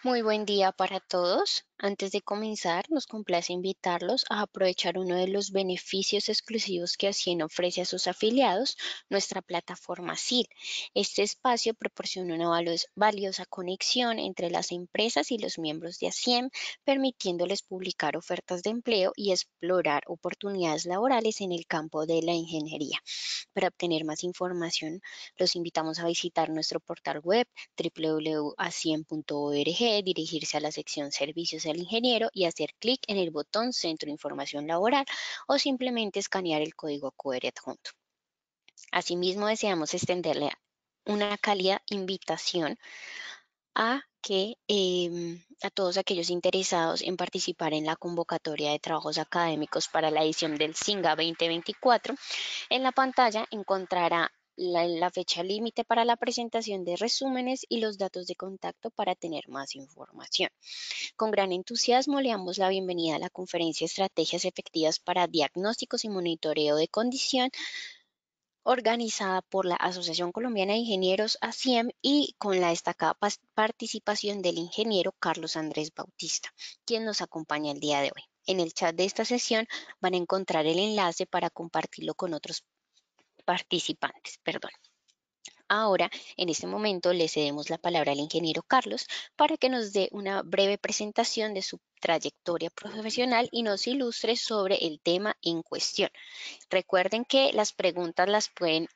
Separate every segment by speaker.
Speaker 1: Muy buen día para todos. Antes de comenzar, nos complace invitarlos a aprovechar uno de los beneficios exclusivos que Ascien ofrece a sus afiliados, nuestra plataforma SIL. Este espacio proporciona una valiosa conexión entre las empresas y los miembros de Ascien, permitiéndoles publicar ofertas de empleo y explorar oportunidades laborales en el campo de la ingeniería. Para obtener más información, los invitamos a visitar nuestro portal web www.acien.org, dirigirse a la sección Servicios al Ingeniero y hacer clic en el botón Centro de Información Laboral o simplemente escanear el código QR adjunto. Asimismo, deseamos extenderle una cálida invitación a todos aquellos interesados en participar en la convocatoria de trabajos académicos para la edición del SINGA 2024. En la pantalla encontrará la fecha límite para la presentación de resúmenes y los datos de contacto para tener más información. Con gran entusiasmo le damos la bienvenida a la conferencia Estrategias Efectivas para Diagnósticos y Monitoreo de Condición, organizada por la Asociación Colombiana de Ingenieros ASIEM y con la destacada participación del ingeniero Carlos Andrés Bautista, quien nos acompaña el día de hoy. En el chat de esta sesión van a encontrar el enlace para compartirlo con otros participantes. Perdón. Ahora, en este momento, le cedemos la palabra al ingeniero Carlos para que nos dé una breve presentación de su trayectoria profesional y nos ilustre sobre el tema en cuestión. Recuerden que las preguntas las pueden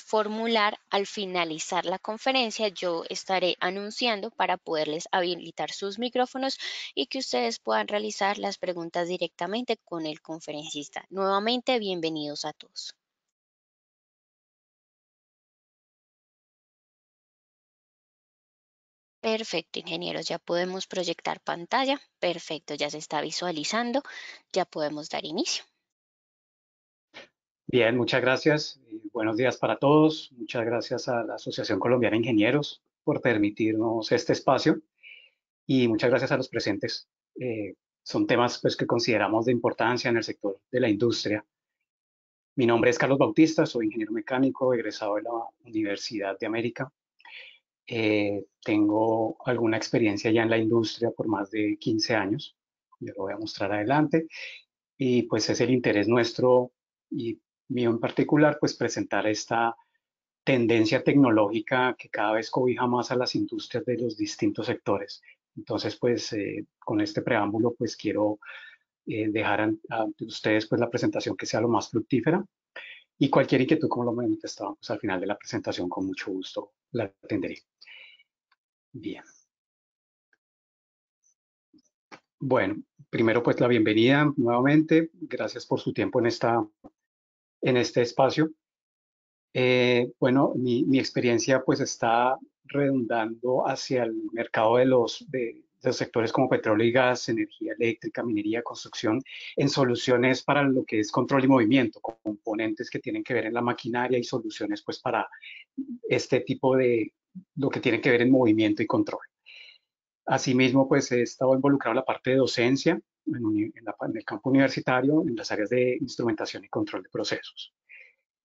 Speaker 1: formular al finalizar la conferencia. Yo estaré anunciando para poderles habilitar sus micrófonos y que ustedes puedan realizar las preguntas directamente con el conferencista. Nuevamente, bienvenidos a todos. Perfecto, ingenieros, ya podemos proyectar pantalla. Perfecto, ya se está visualizando. Ya podemos dar inicio.
Speaker 2: Bien, muchas gracias. Buenos días para todos. Muchas gracias a la Asociación Colombiana de Ingenieros por permitirnos este espacio y muchas gracias a los presentes. Son temas pues, que consideramos de importancia en el sector de la industria. Mi nombre es Carlos Bautista, soy ingeniero mecánico egresado de la Universidad de América. Tengo alguna experiencia ya en la industria por más de 15 años. Yo lo voy a mostrar adelante. Y pues es el interés nuestro y mío en particular, pues presentar esta tendencia tecnológica que cada vez cobija más a las industrias de los distintos sectores. Entonces, pues con este preámbulo, pues quiero dejar ante ustedes pues la presentación que sea lo más fructífera y cualquier inquietud, como lo manifestaba, pues al final de la presentación con mucho gusto la atenderé. Bien. Bueno, primero pues la bienvenida nuevamente. Gracias por su tiempo en este espacio. Bueno, mi experiencia pues está redundando hacia el mercado de los sectores como petróleo y gas, energía eléctrica, minería, construcción, en soluciones para lo que es control y movimiento, componentes que tienen que ver en la maquinaria y soluciones pues para este tipo de lo que tiene que ver en movimiento y control. Asimismo, pues he estado involucrado en la parte de docencia en el campo universitario, en las áreas de instrumentación y control de procesos.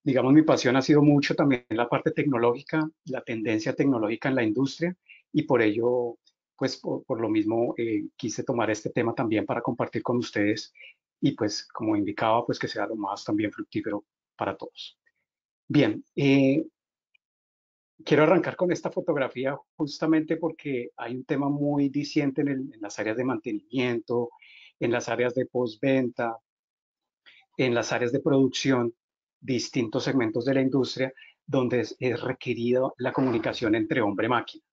Speaker 2: Digamos, mi pasión ha sido mucho también la parte tecnológica, la tendencia tecnológica en la industria y por ello, pues por lo mismo, quise tomar este tema también para compartir con ustedes y pues como indicaba, pues que sea lo más también fructífero para todos. Bien, quiero arrancar con esta fotografía justamente porque hay un tema muy diciente en las áreas de mantenimiento, en las áreas de postventa, en las áreas de producción, distintos segmentos de la industria, donde es requerido la comunicación entre hombre-máquina.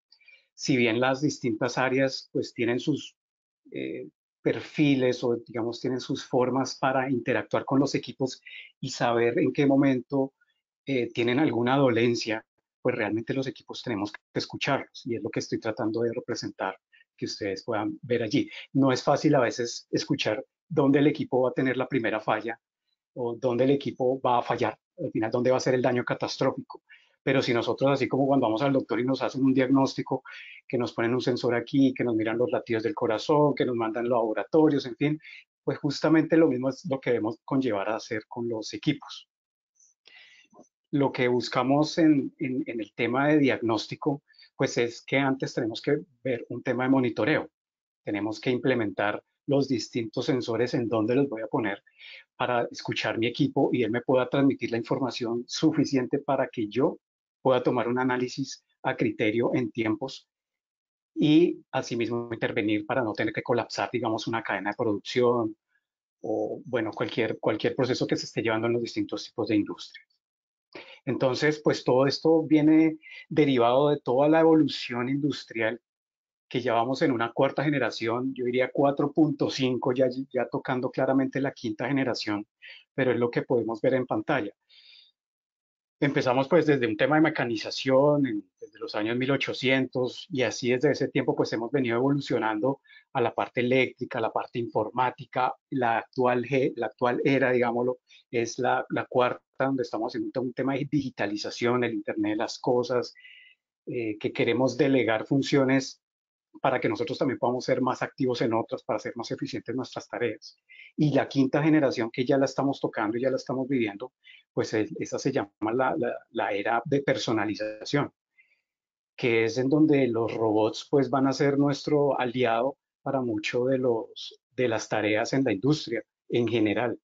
Speaker 2: Si bien las distintas áreas pues tienen sus eh, perfiles o digamos tienen sus formas para interactuar con los equipos y saber en qué momento tienen alguna dolencia, pues realmente los equipos tenemos que escucharlos y es lo que estoy tratando de representar que ustedes puedan ver allí. No es fácil a veces escuchar dónde el equipo va a tener la primera falla o dónde el equipo va a fallar, al final dónde va a ser el daño catastrófico. Pero si nosotros, así como cuando vamos al doctor y nos hacen un diagnóstico, que nos ponen un sensor aquí, que nos miran los latidos del corazón, que nos mandan laboratorios, en fin, pues justamente lo mismo es lo que debemos conllevar a hacer con los equipos. Lo que buscamos en el tema de diagnóstico, pues es que antes tenemos que ver un tema de monitoreo. Tenemos que implementar los distintos sensores en donde los voy a poner para escuchar mi equipo y él me pueda transmitir la información suficiente para que yo pueda tomar un análisis a criterio en tiempos y asimismo intervenir para no tener que colapsar, digamos, una cadena de producción o, bueno, cualquier proceso que se esté llevando en los distintos tipos de industria. Entonces, pues todo esto viene derivado de toda la evolución industrial que ya vamos en una cuarta generación, yo diría 4.5, ya tocando claramente la quinta generación, pero es lo que podemos ver en pantalla. Empezamos pues desde un tema de mecanización desde los años 1800 y así desde ese tiempo pues hemos venido evolucionando a la parte eléctrica, a la parte informática. La actual era, digámoslo, es la cuarta donde estamos en un tema de digitalización, el Internet de las cosas, que queremos delegar funciones para que nosotros también podamos ser más activos en otras, para ser más eficientes en nuestras tareas. Y la quinta generación que ya la estamos tocando y ya la estamos viviendo, pues esa se llama la era de personalización, que es en donde los robots pues van a ser nuestro aliado para mucho de las tareas en la industria en general.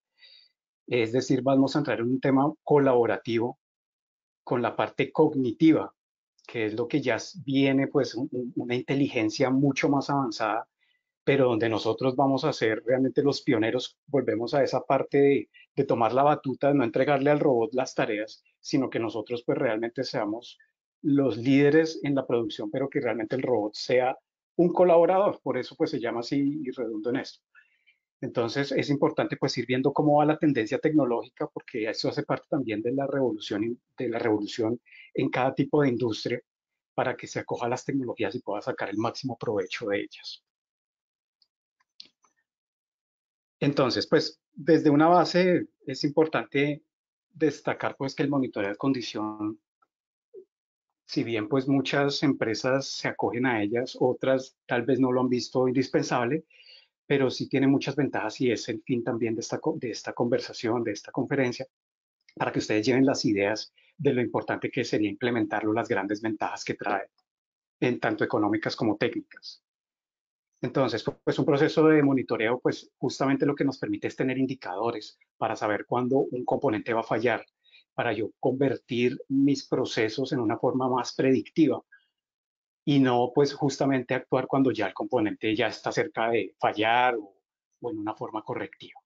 Speaker 2: Es decir, vamos a entrar en un tema colaborativo con la parte cognitiva, que es lo que ya viene, pues una inteligencia mucho más avanzada, pero donde nosotros vamos a ser realmente los pioneros, volvemos a esa parte de tomar la batuta, de no entregarle al robot las tareas, sino que nosotros pues realmente seamos los líderes en la producción, pero que realmente el robot sea un colaborador, por eso pues se llama así y redundo en esto. Entonces es importante pues ir viendo cómo va la tendencia tecnológica porque eso hace parte también de la revolución en cada tipo de industria para que se acoja a las tecnologías y pueda sacar el máximo provecho de ellas. Entonces, pues desde una base es importante destacar pues que el monitoreo de condición, si bien pues muchas empresas se acogen a ellas, otras tal vez no lo han visto indispensable, pero sí tiene muchas ventajas y es el fin también de esta conversación, de esta conferencia, para que ustedes lleven las ideas de lo importante que sería implementarlo, las grandes ventajas que trae, en tanto económicas como técnicas. Entonces, pues un proceso de monitoreo, pues justamente lo que nos permite es tener indicadores para saber cuándo un componente va a fallar, para yo convertir mis procesos en una forma más predictiva y no pues justamente actuar cuando ya el componente ya está cerca de fallar o en una forma correctiva.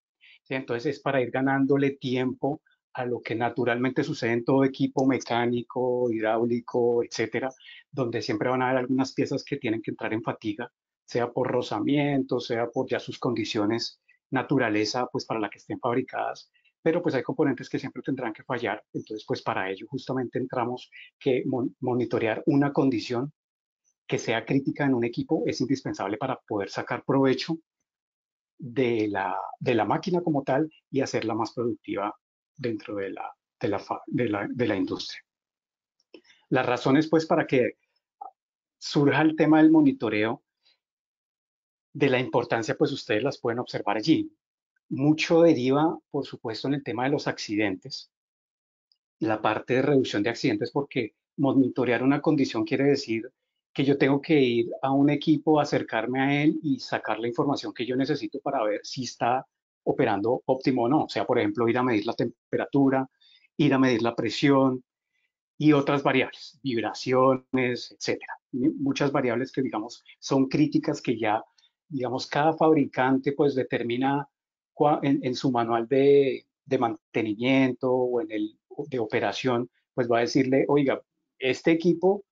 Speaker 2: ¿Sí? Entonces es para ir ganándole tiempo a lo que naturalmente sucede en todo equipo mecánico, hidráulico, etcétera, donde siempre van a haber algunas piezas que tienen que entrar en fatiga, sea por rozamiento, sea por ya sus condiciones naturaleza, pues para la que estén fabricadas, pero pues hay componentes que siempre tendrán que fallar, entonces pues para ello justamente entramos que monitorear una condición que sea crítica en un equipo es indispensable para poder sacar provecho de la máquina como tal y hacerla más productiva dentro de la industria. Las razones, pues, para que surja el tema del monitoreo, de la importancia, pues ustedes las pueden observar allí. Mucho deriva, por supuesto, en el tema de los accidentes, la parte de reducción de accidentes, porque monitorear una condición quiere decir que yo tengo que ir a un equipo, acercarme a él y sacar la información que yo necesito para ver si está operando óptimo o no. O sea, por ejemplo, ir a medir la temperatura, ir a medir la presión y otras variables, vibraciones, etcétera. Muchas variables que, digamos, son críticas que ya, digamos, cada fabricante pues determina en su manual de mantenimiento o en el de operación, pues va a decirle, oiga, este equipo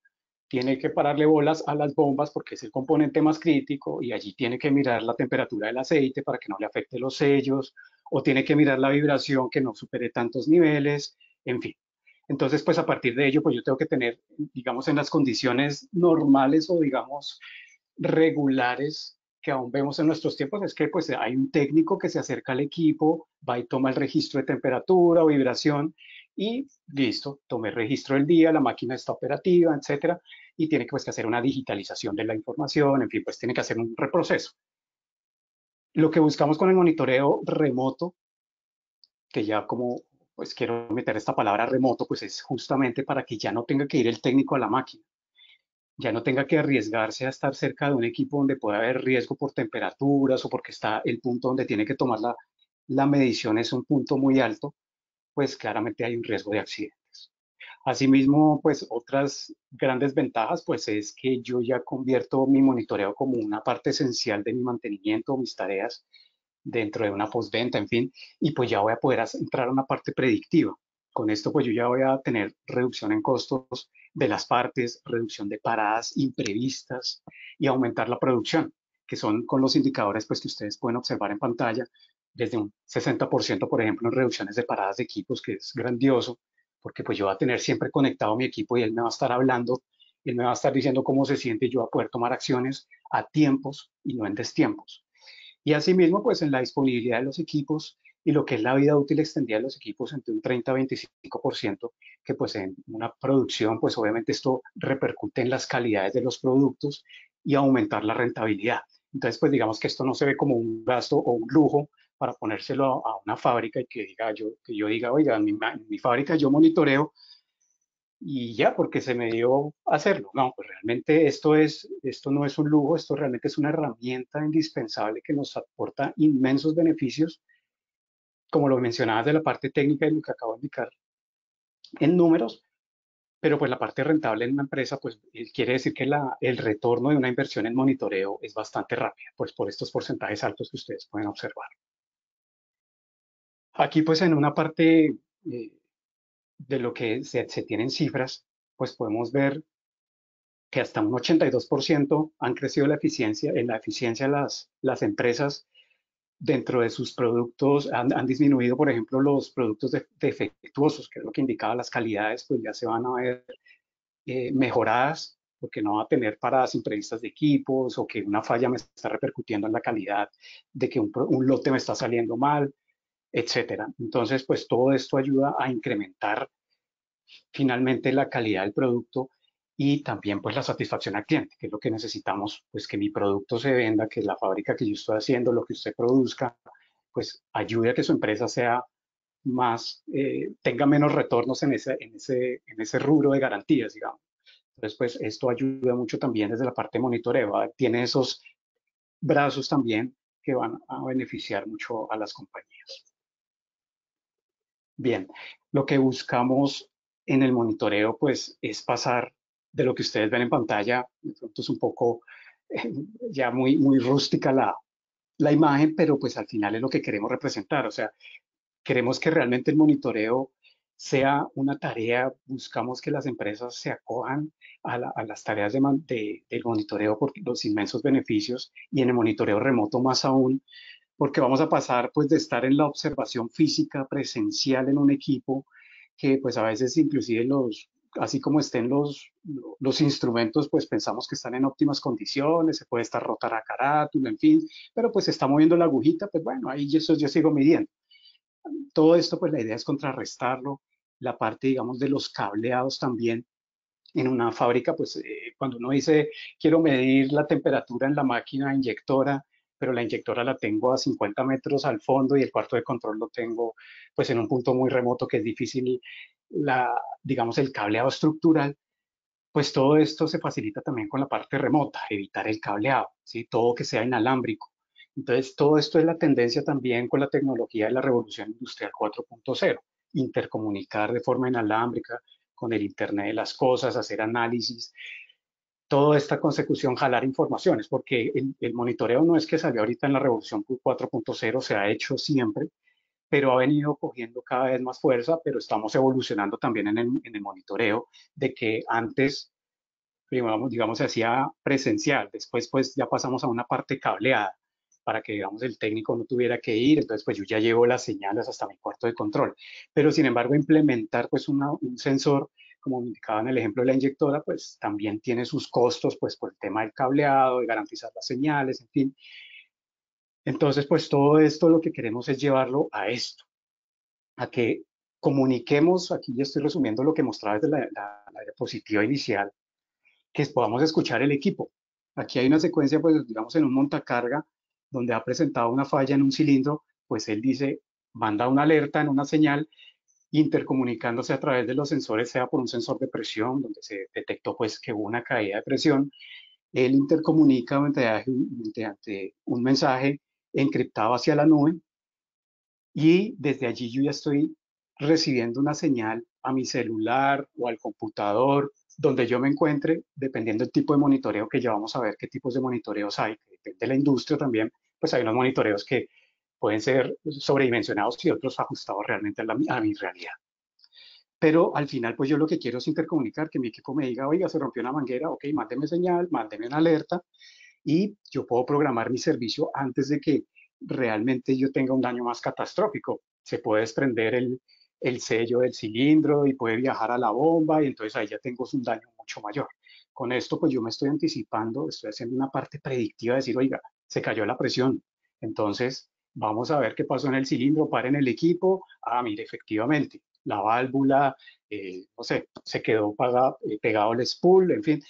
Speaker 2: tiene que pararle bolas a las bombas porque es el componente más crítico y allí tiene que mirar la temperatura del aceite para que no le afecte los sellos o tiene que mirar la vibración que no supere tantos niveles, en fin. Entonces, pues a partir de ello, pues yo tengo que tener, digamos, en las condiciones normales o digamos regulares que aún vemos en nuestros tiempos, es que pues hay un técnico que se acerca al equipo, va y toma el registro de temperatura o vibración y listo, tomé el registro del día, la máquina está operativa, etcétera, y tiene que, pues, que hacer una digitalización de la información, en fin, pues tiene que hacer un reproceso. Lo que buscamos con el monitoreo remoto, que ya como pues quiero meter esta palabra remoto, pues es justamente para que ya no tenga que ir el técnico a la máquina, ya no tenga que arriesgarse a estar cerca de un equipo donde puede haber riesgo por temperaturas o porque está el punto donde tiene que tomar la medición es un punto muy alto, pues claramente hay un riesgo de accidentes. Asimismo, pues otras grandes ventajas, pues es que yo ya convierto mi monitoreo como una parte esencial de mi mantenimiento, mis tareas dentro de una postventa, en fin, y pues ya voy a poder entrar a una parte predictiva. Con esto, pues yo ya voy a tener reducción en costos de las partes, reducción de paradas imprevistas y aumentar la producción, que son con los indicadores pues que ustedes pueden observar en pantalla, desde un 60%, por ejemplo, en reducciones de paradas de equipos, que es grandioso, porque pues yo voy a tener siempre conectado mi equipo y él me va a estar hablando, él me va a estar diciendo cómo se siente y yo voy a poder tomar acciones a tiempos y no en destiempos. Y asimismo, pues en la disponibilidad de los equipos y lo que es la vida útil extendida de los equipos entre un 30 a 25%, que pues en una producción, pues obviamente esto repercute en las calidades de los productos y aumentar la rentabilidad. Entonces, pues digamos que esto no se ve como un gasto o un lujo para ponérselo a una fábrica y que yo diga, oiga, en mi fábrica yo monitoreo y ya, porque se me dio hacerlo. No, pues realmente esto no es un lujo, esto realmente es una herramienta indispensable que nos aporta inmensos beneficios, como lo mencionabas de la parte técnica y lo que acabo de indicar en números, pero pues la parte rentable en una empresa, pues quiere decir que el retorno de una inversión en monitoreo es bastante rápida, pues por estos porcentajes altos que ustedes pueden observar. Aquí pues en una parte de lo que se tienen cifras, pues podemos ver que hasta un 82% han crecido en la eficiencia las empresas dentro de sus productos, han disminuido, por ejemplo, los productos defectuosos, que es lo que indicaba las calidades, pues ya se van a ver mejoradas, porque no va a tener paradas imprevistas de equipos o que una falla me está repercutiendo en la calidad, de que un lote me está saliendo mal, etcétera. Entonces, pues todo esto ayuda a incrementar finalmente la calidad del producto y también pues la satisfacción al cliente, que es lo que necesitamos, pues que mi producto se venda, que la fábrica que yo estoy haciendo, lo que usted produzca, pues ayude a que su empresa sea más, tenga menos retornos en ese rubro de garantías, digamos. Entonces, pues esto ayuda mucho también desde la parte de monitoreo, ¿va? Tiene esos brazos también que van a beneficiar mucho a las compañías. Bien, lo que buscamos en el monitoreo, pues, es pasar de lo que ustedes ven en pantalla, de pronto es un poco eh, ya muy rústica la imagen, pero pues al final es lo que queremos representar, o sea, queremos que realmente el monitoreo sea una tarea, buscamos que las empresas se acojan a las tareas del monitoreo por los inmensos beneficios y en el monitoreo remoto más aún, porque vamos a pasar pues de estar en la observación física presencial en un equipo, que pues a veces inclusive así como estén los instrumentos, pues pensamos que están en óptimas condiciones, se puede estar rota la carátula, en fin, pero pues se está moviendo la agujita, pues bueno, ahí yo sigo midiendo. Todo esto, pues la idea es contrarrestarlo, la parte, digamos, de los cableados también. En una fábrica, pues cuando uno dice, quiero medir la temperatura en la máquina inyectora, pero la inyectora la tengo a 50 metros al fondo y el cuarto de control lo tengo pues en un punto muy remoto que es difícil, digamos, el cableado estructural, pues todo esto se facilita también con la parte remota, evitar el cableado, ¿sí? Todo que sea inalámbrico. Entonces, todo esto es la tendencia también con la tecnología de la revolución industrial 4.0, intercomunicar de forma inalámbrica con el Internet de las cosas, hacer análisis, toda esta consecución, jalar informaciones, porque el monitoreo no es que salió ahorita en la revolución 4.0, se ha hecho siempre, pero ha venido cogiendo cada vez más fuerza, pero estamos evolucionando también en el monitoreo de que antes primero, digamos, se hacía presencial, después pues ya pasamos a una parte cableada para que, digamos, el técnico no tuviera que ir, entonces pues yo ya llevo las señales hasta mi cuarto de control. Pero sin embargo, implementar pues un sensor, como me indicaba en el ejemplo de la inyectora, pues también tiene sus costos, pues por el tema del cableado, de garantizar las señales, en fin. Entonces, pues todo esto lo que queremos es llevarlo a esto, a que comuniquemos, aquí ya estoy resumiendo lo que mostraba desde la diapositiva inicial, que podamos escuchar el equipo. Aquí hay una secuencia, pues digamos en un montacarga, donde ha presentado una falla en un cilindro, pues él dice, manda una alerta en una señal intercomunicándose a través de los sensores, sea por un sensor de presión, donde se detectó pues que hubo una caída de presión. Él intercomunica mediante un mensaje encriptado hacia la nube y desde allí yo ya estoy recibiendo una señal a mi celular o al computador, donde yo me encuentre, dependiendo del tipo de monitoreo, que ya vamos a ver qué tipos de monitoreos hay, que depende de la industria también, pues hay unos monitoreos que pueden ser sobredimensionados y otros ajustados realmente a mi realidad. Pero al final, pues yo lo que quiero es intercomunicar, que mi equipo me diga, oiga, se rompió una manguera, ok, mándeme señal, mándeme una alerta, y yo puedo programar mi servicio antes de que realmente yo tenga un daño más catastrófico. Se puede desprender el sello del cilindro y puede viajar a la bomba y entonces ahí ya tengo un daño mucho mayor. Con esto pues yo me estoy anticipando, estoy haciendo una parte predictiva de decir, oiga, se cayó la presión. Entonces vamos a ver qué pasó en el cilindro, paren el equipo. Ah, mire, efectivamente, la válvula, no sé, se quedó pegado el spool, en fin,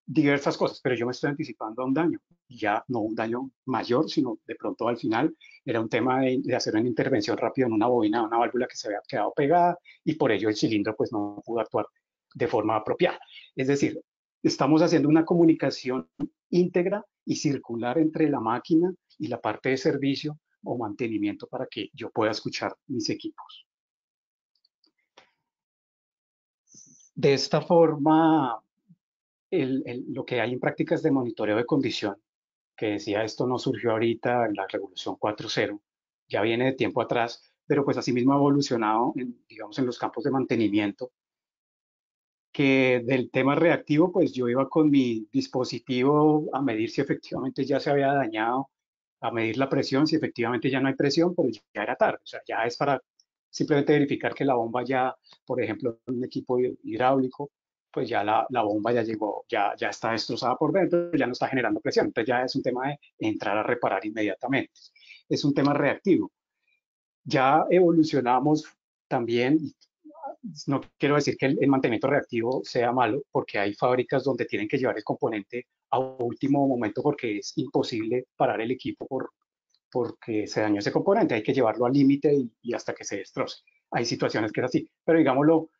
Speaker 2: diversas cosas, pero yo me estoy anticipando a un daño, ya no un daño mayor, sino de pronto al final era un tema de hacer una intervención rápida en una bobina, una válvula que se había quedado pegada y por ello el cilindro pues no pudo actuar de forma apropiada. Es decir, estamos haciendo una comunicación íntegra y circular entre la máquina y la parte de servicio o mantenimiento para que yo pueda escuchar mis equipos. De esta forma, lo que hay en prácticas de monitoreo de condición, que decía esto no surgió ahorita en la Revolución 4.0, ya viene de tiempo atrás, pero pues asimismo ha evolucionado, digamos, en los campos de mantenimiento, que del tema reactivo, pues yo iba con mi dispositivo a medir si efectivamente ya se había dañado, a medir la presión, si efectivamente ya no hay presión, pero ya era tarde, o sea, ya es para simplemente verificar que la bomba ya, por ejemplo, un equipo hidráulico, pues ya la bomba ya llegó, ya está destrozada por dentro, ya no está generando presión, entonces ya es un tema de entrar a reparar inmediatamente. Es un tema reactivo. Ya evolucionamos también, no quiero decir que el mantenimiento reactivo sea malo, porque hay fábricas donde tienen que llevar el componente a último momento porque es imposible parar el equipo porque se dañó ese componente, hay que llevarlo al límite y hasta que se destroce. Hay situaciones que es así, pero digámoslo,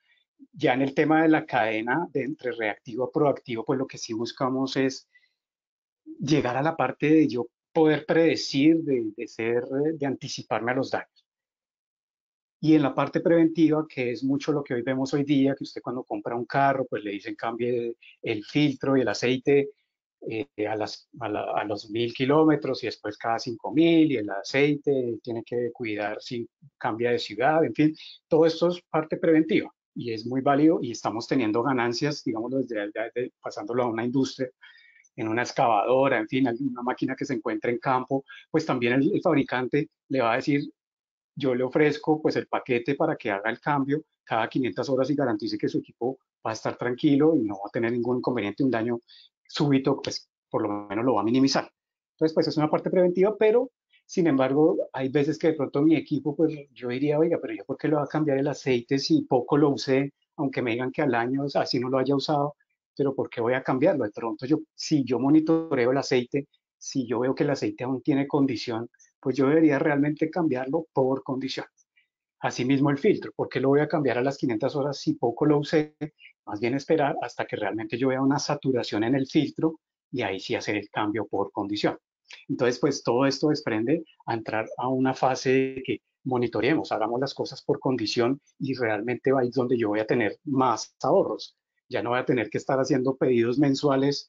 Speaker 2: ya en el tema de la cadena de entre reactivo a proactivo, pues lo que sí buscamos es llegar a la parte de yo poder predecir, de anticiparme a los daños. Y en la parte preventiva, que es mucho lo que hoy vemos hoy día, que usted cuando compra un carro, pues le dicen cambie el filtro y el aceite a los 1.000 kilómetros y después cada 5.000 y el aceite tiene que cuidar si cambia de ciudad, en fin, todo esto es parte preventiva y es muy válido y estamos teniendo ganancias, digamos, pasándolo a una industria, en una excavadora, en fin, alguna máquina que se encuentre en campo, pues también el fabricante le va a decir, yo le ofrezco pues el paquete para que haga el cambio cada 500 horas y garantice que su equipo va a estar tranquilo y no va a tener ningún inconveniente, un daño súbito, pues por lo menos lo va a minimizar. Entonces, pues es una parte preventiva, pero sin embargo, hay veces que de pronto mi equipo, pues yo diría, oiga, pero yo por qué le va a cambiar el aceite si poco lo usé, aunque me digan que al año así no lo haya usado, pero ¿por qué voy a cambiarlo? De pronto yo, si yo monitoreo el aceite, si yo veo que el aceite aún tiene condición, pues yo debería realmente cambiarlo por condición. Asimismo el filtro, ¿por qué lo voy a cambiar a las 500 horas si poco lo usé? Más bien esperar hasta que realmente yo vea una saturación en el filtro y ahí sí hacer el cambio por condición. Entonces, pues todo esto desprende a entrar a una fase de que monitoreemos, hagamos las cosas por condición y realmente va a ir donde yo voy a tener más ahorros. Ya no voy a tener que estar haciendo pedidos mensuales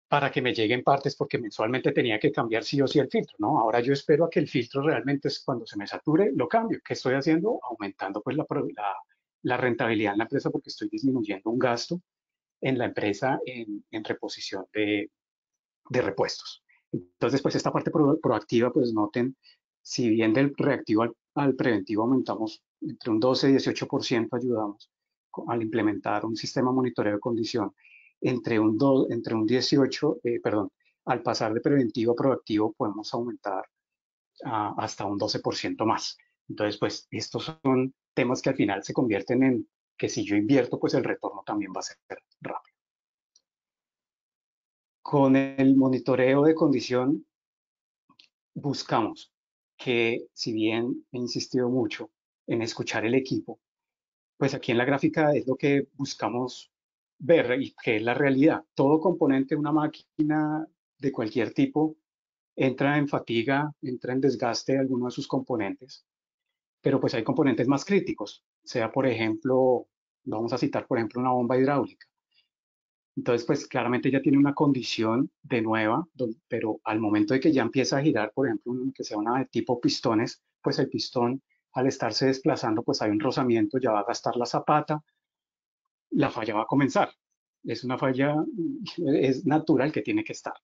Speaker 2: para que me lleguen partes porque mensualmente tenía que cambiar sí o sí el filtro, ¿no? Ahora yo espero a que el filtro realmente es cuando se me sature, lo cambio. ¿Qué estoy haciendo? Aumentando pues la rentabilidad en la empresa porque estoy disminuyendo un gasto en la empresa en reposición de repuestos. Entonces, pues esta parte proactiva, pues noten, si bien del reactivo al preventivo aumentamos entre un 12 y 18%, ayudamos al implementar un sistema de monitoreo de condición entre un 18, perdón, al pasar de preventivo a proactivo podemos aumentar hasta un 12% más. Entonces, pues estos son temas que al final se convierten en que si yo invierto, pues el retorno también va a ser rápido. Con el monitoreo de condición buscamos que, si bien he insistido mucho en escuchar el equipo, pues aquí en la gráfica es lo que buscamos ver y que es la realidad. Todo componente de una máquina de cualquier tipo entra en fatiga, entra en desgaste de alguno de sus componentes, pero pues hay componentes más críticos, sea por ejemplo, vamos a citar por ejemplo una bomba hidráulica. Entonces, pues claramente ya tiene una condición de nueva, pero al momento de que ya empieza a girar, por ejemplo, que sea una de tipo pistones, pues el pistón al estarse desplazando, pues hay un rozamiento, ya va a gastar la zapata, la falla va a comenzar. Es una falla, es natural que tiene que estar.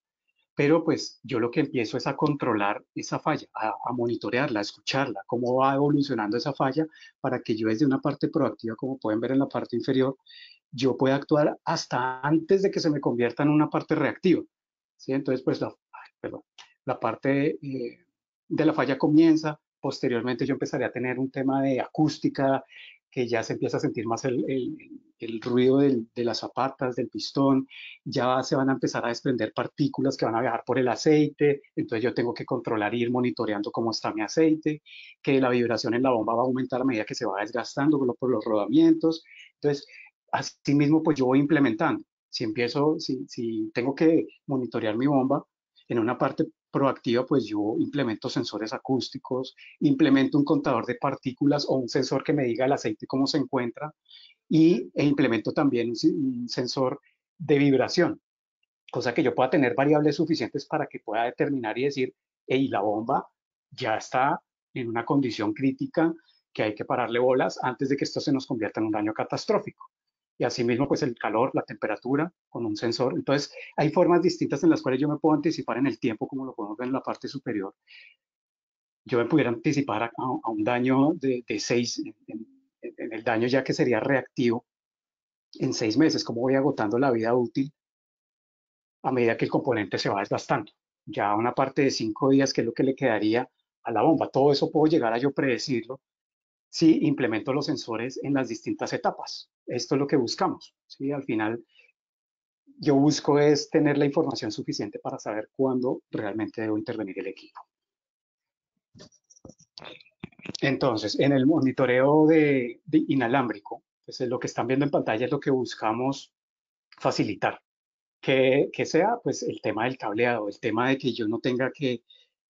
Speaker 2: Pero pues yo lo que empiezo es a controlar esa falla, a monitorearla, a escucharla, cómo va evolucionando esa falla para que yo desde una parte proactiva, como pueden ver en la parte inferior, yo pueda actuar hasta antes de que se me convierta en una parte reactiva. ¿Sí? Entonces, pues perdón, la parte de la falla comienza, posteriormente yo empezaré a tener un tema de acústica, que ya se empieza a sentir más el ruido de las zapatas, del pistón, ya se van a empezar a desprender partículas que van a viajar por el aceite, entonces yo tengo que controlar e ir monitoreando cómo está mi aceite, que la vibración en la bomba va a aumentar a medida que se va desgastando por los rodamientos, entonces asimismo pues yo voy implementando, si tengo que monitorear mi bomba en una parte proactiva, pues yo implemento sensores acústicos, implemento un contador de partículas o un sensor que me diga el aceite cómo se encuentra e implemento también un sensor de vibración, cosa que yo pueda tener variables suficientes para que pueda determinar y decir, hey, la bomba ya está en una condición crítica que hay que pararle bolas antes de que esto se nos convierta en un daño catastrófico. Y asimismo, pues el calor, la temperatura con un sensor. Entonces, hay formas distintas en las cuales yo me puedo anticipar en el tiempo, como lo podemos ver en la parte superior. Yo me pudiera anticipar a un daño de 6, en el daño ya que sería reactivo en 6 meses, cómo voy agotando la vida útil a medida que el componente se va desgastando. Ya una parte de 5 días, que es lo que le quedaría a la bomba. Todo eso puedo llegar a yo predecirlo si implemento los sensores en las distintas etapas. Esto es lo que buscamos. ¿Sí? Al final, yo busco es tener la información suficiente para saber cuándo realmente debo intervenir el equipo. Entonces, en el monitoreo de inalámbrico, pues lo que están viendo en pantalla es lo que buscamos facilitar. Que sea pues el tema del cableado, el tema de que yo no tenga que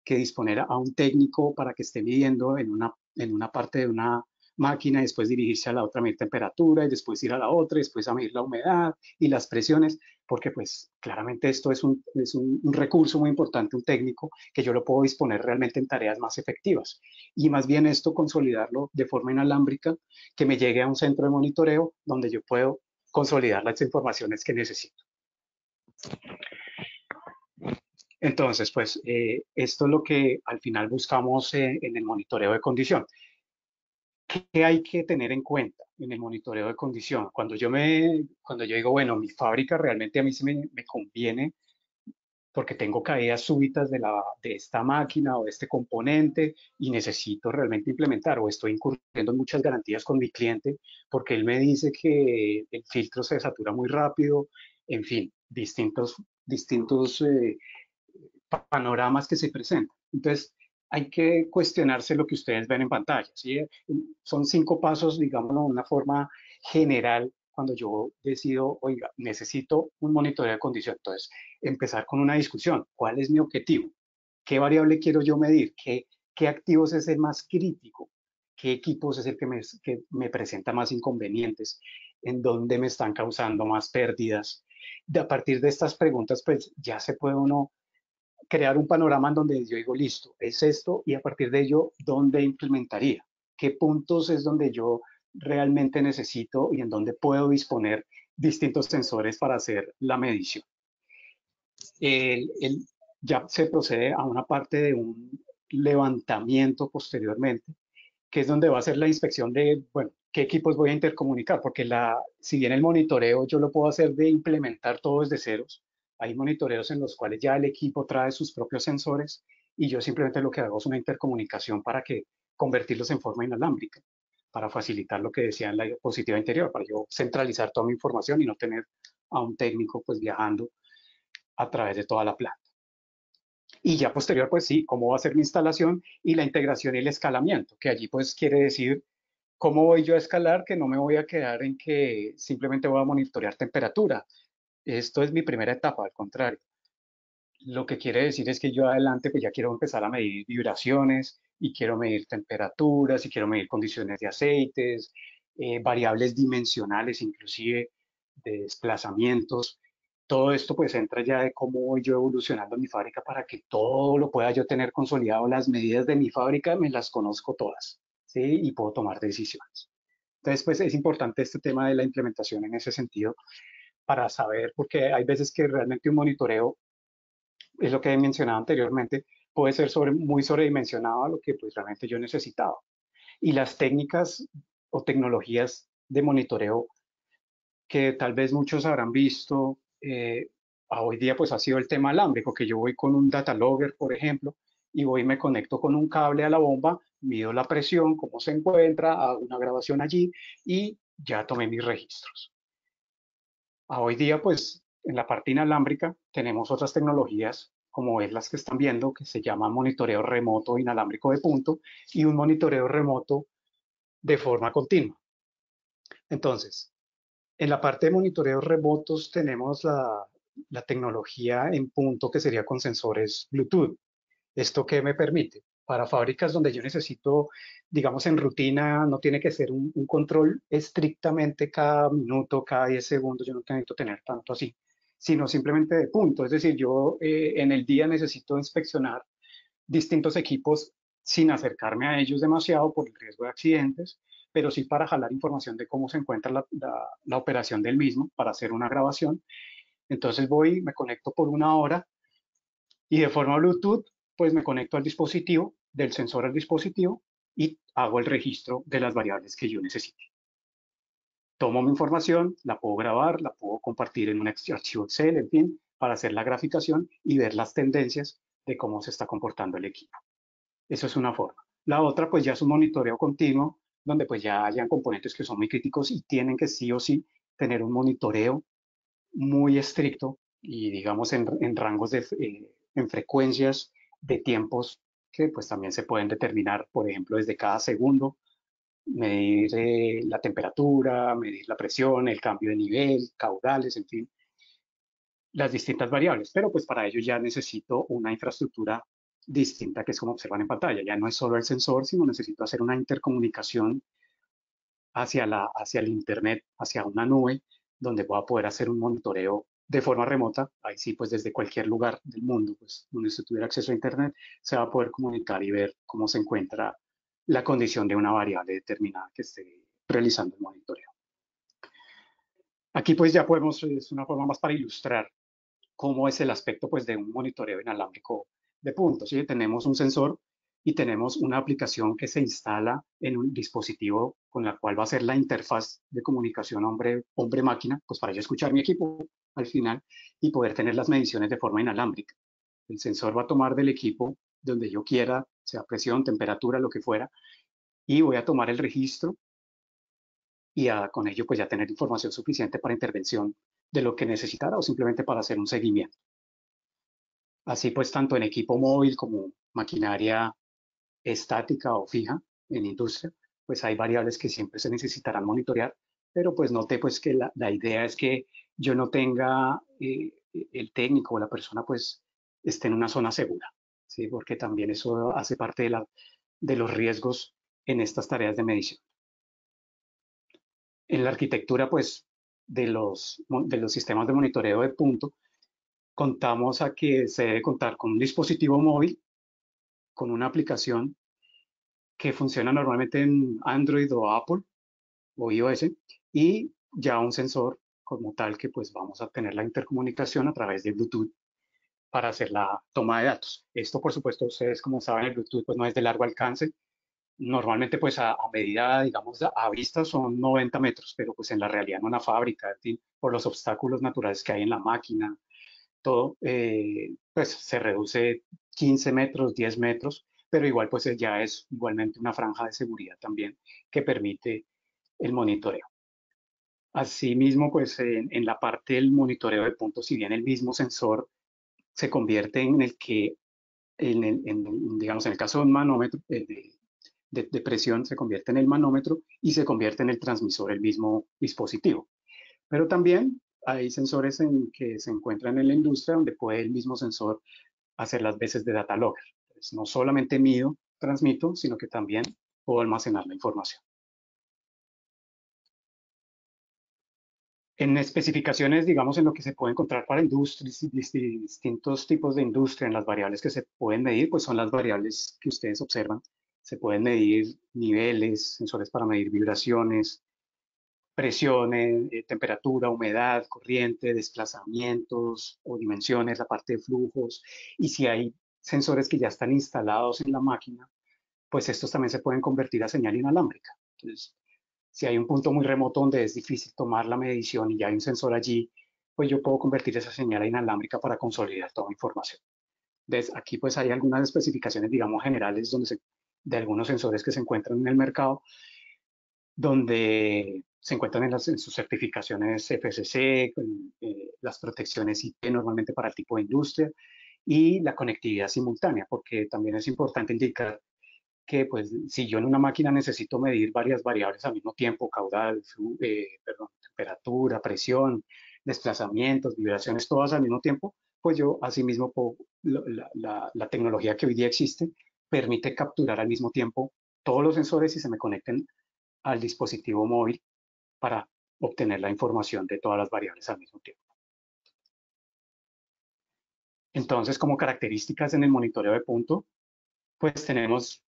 Speaker 2: disponer a un técnico para que esté midiendo en una parte de una máquina y después dirigirse a la otra a medir temperatura y después ir a la otra y después a medir la humedad y las presiones, porque pues claramente esto es un recurso muy importante, un técnico, que yo lo puedo disponer realmente en tareas más efectivas. Y más bien esto consolidarlo de forma inalámbrica, que me llegue a un centro de monitoreo donde yo puedo consolidar las informaciones que necesito. Entonces, pues esto es lo que al final buscamos en el monitoreo de condición. ¿Qué hay que tener en cuenta en el monitoreo de condición? Cuando yo digo, bueno, mi fábrica realmente a mí sí me conviene porque tengo caídas súbitas de esta máquina o de este componente y necesito realmente implementar o estoy incurriendo en muchas garantías con mi cliente porque él me dice que el filtro se satura muy rápido, en fin, distintos panoramas que se presentan. Entonces, hay que cuestionarse lo que ustedes ven en pantalla. ¿Sí? Son 5 pasos, digámoslo de una forma general, cuando yo decido, oiga, necesito un monitoreo de condición. Entonces, empezar con una discusión. ¿Cuál es mi objetivo? ¿Qué variable quiero yo medir? ¿Qué activos es el más crítico? ¿Qué equipos es el que me presenta más inconvenientes? ¿En dónde me están causando más pérdidas? A partir de estas preguntas, pues ya se puede uno crear un panorama en donde yo digo, listo, es esto, y a partir de ello, ¿dónde implementaría? ¿Qué puntos es donde yo realmente necesito y en donde puedo disponer distintos sensores para hacer la medición? El- ya se procede a una parte de un levantamiento posteriormente, que es donde va a ser la inspección de, bueno, qué equipos voy a intercomunicar, porque si bien el monitoreo yo lo puedo hacer de implementar todo desde ceros, hay monitoreos en los cuales ya el equipo trae sus propios sensores y yo simplemente lo que hago es una intercomunicación para que convertirlos en forma inalámbrica, para facilitar lo que decía en la diapositiva anterior, para yo centralizar toda mi información y no tener a un técnico pues viajando a través de toda la planta. Y ya posterior, pues sí, cómo va a ser mi instalación y la integración y el escalamiento, que allí pues quiere decir ¿Cómo voy yo a escalar? Que no me voy a quedar en que simplemente voy a monitorear temperatura. Esto es mi primera etapa, al contrario. Lo que quiere decir es que yo adelante pues ya quiero empezar a medir vibraciones y quiero medir temperaturas y quiero medir condiciones de aceites, variables dimensionales inclusive de desplazamientos. Todo esto pues entra ya de cómo voy yo evolucionando mi fábrica para que todo lo pueda yo tener consolidado. Las medidas de mi fábrica me las conozco todas, ¿sí? Y puedo tomar decisiones. Entonces pues es importante este tema de la implementación en ese sentido para saber, porque hay veces que realmente un monitoreo es lo que he mencionado anteriormente, puede ser muy sobredimensionado a lo que pues realmente yo necesitaba. Y las técnicas o tecnologías de monitoreo que tal vez muchos habrán visto, a hoy día pues ha sido el tema alámbrico, que yo voy con un data logger, por ejemplo, y voy y me conecto con un cable a la bomba, mido la presión, cómo se encuentra, hago una grabación allí y ya tomé mis registros. A hoy día, pues, en la parte inalámbrica tenemos otras tecnologías, como es las que están viendo, que se llama monitoreo remoto inalámbrico de punto y un monitoreo remoto de forma continua. Entonces, en la parte de monitoreos remotos tenemos la tecnología en punto que sería con sensores Bluetooth. ¿Esto qué me permite? Para fábricas donde yo necesito, digamos, en rutina, no tiene que ser un control estrictamente cada minuto, cada 10 segundos, yo no necesito tener tanto así, sino simplemente de punto. Es decir, yo en el día necesito inspeccionar distintos equipos sin acercarme a ellos demasiado por el riesgo de accidentes, pero sí para jalar información de cómo se encuentra la operación del mismo para hacer una grabación. Entonces voy, me conecto por una hora y de forma Bluetooth, pues me conecto al dispositivo, del sensor al dispositivo y hago el registro de las variables que yo necesite. Tomo mi información, la puedo grabar, la puedo compartir en un archivo Excel, en fin, para hacer la graficación y ver las tendencias de cómo se está comportando el equipo. Eso es una forma. La otra, pues ya es un monitoreo continuo, donde pues ya hayan componentes que son muy críticos y tienen que sí o sí tener un monitoreo muy estricto y digamos en rangos en frecuencias de tiempos que pues también se pueden determinar, por ejemplo, desde cada segundo, medir la temperatura, medir la presión, el cambio de nivel, caudales, en fin, las distintas variables. Pero pues para ello ya necesito una infraestructura distinta que es como observan en pantalla. Ya no es solo el sensor, sino necesito hacer una intercomunicación hacia el Internet, hacia una nube, donde voy a poder hacer un monitoreo de forma remota. Ahí sí, pues desde cualquier lugar del mundo, pues donde se tuviera acceso a Internet, se va a poder comunicar y ver cómo se encuentra la condición de una variable determinada que esté realizando el monitoreo. Aquí pues ya podemos, es una forma más para ilustrar cómo es el aspecto pues de un monitoreo inalámbrico de puntos. ¿Sí? Tenemos un sensor y tenemos una aplicación que se instala en un dispositivo con la cual va a ser la interfaz de comunicación hombre-máquina, pues para yo escuchar mi equipo al final y poder tener las mediciones de forma inalámbrica. El sensor va a tomar del equipo donde yo quiera, sea presión, temperatura, lo que fuera, y voy a tomar el registro y con ello pues ya tener información suficiente para intervención de lo que necesitara o simplemente para hacer un seguimiento. Así pues, tanto en equipo móvil como maquinaria estática o fija en industria, pues hay variables que siempre se necesitarán monitorear, pero pues note pues que la idea es que yo no tenga el técnico o la persona pues esté en una zona segura, ¿sí? Porque también eso hace parte de los riesgos en estas tareas de medición. En la arquitectura pues de los sistemas de monitoreo de punto, contamos a que se debe contar con un dispositivo móvil, con una aplicación que funciona normalmente en Android o Apple o iOS y ya un sensor como tal que pues vamos a tener la intercomunicación a través de Bluetooth para hacer la toma de datos. Esto por supuesto ustedes como saben el Bluetooth pues no es de largo alcance. Normalmente pues a medida digamos a vista son 90 metros, pero pues en la realidad en una fábrica, en fin, por los obstáculos naturales que hay en la máquina, todo, pues se reduce 15 metros, 10 metros, pero igual pues ya es igualmente una franja de seguridad también que permite el monitoreo. Asimismo, pues en la parte del monitoreo de puntos, si bien el mismo sensor se convierte en el que, digamos, en el caso de un manómetro, de presión, se convierte en el manómetro y se convierte en el transmisor, el mismo dispositivo. Pero también hay sensores que se encuentran en la industria donde puede el mismo sensor hacer las veces de data logger. Entonces, no solamente mido, transmito, sino que también puedo almacenar la información. En especificaciones, digamos, en lo que se puede encontrar para industrias, distintos tipos de industria, en las variables que se pueden medir, pues son las variables que ustedes observan. Se pueden medir niveles, sensores para medir vibraciones, presiones, temperatura, humedad, corriente, desplazamientos o dimensiones, la parte de flujos. Y si hay sensores que ya están instalados en la máquina, pues estos también se pueden convertir a señal inalámbrica. Entonces, si hay un punto muy remoto donde es difícil tomar la medición y ya hay un sensor allí, pues yo puedo convertir esa señal a inalámbrica para consolidar toda la información. Entonces, aquí pues hay algunas especificaciones, digamos, generales de algunos sensores que se encuentran en el mercado, donde se encuentran en sus certificaciones FCC, las protecciones IP normalmente para el tipo de industria y la conectividad simultánea, porque también es importante indicar que pues si yo en una máquina necesito medir varias variables al mismo tiempo, caudal, temperatura, presión, desplazamientos, vibraciones, todas al mismo tiempo, pues yo asimismo puedo, la tecnología que hoy día existe permite capturar al mismo tiempo todos los sensores y se me conecten al dispositivo móvil para obtener la información de todas las variables al mismo tiempo. Entonces, como características en el monitoreo de punto, pues tenemos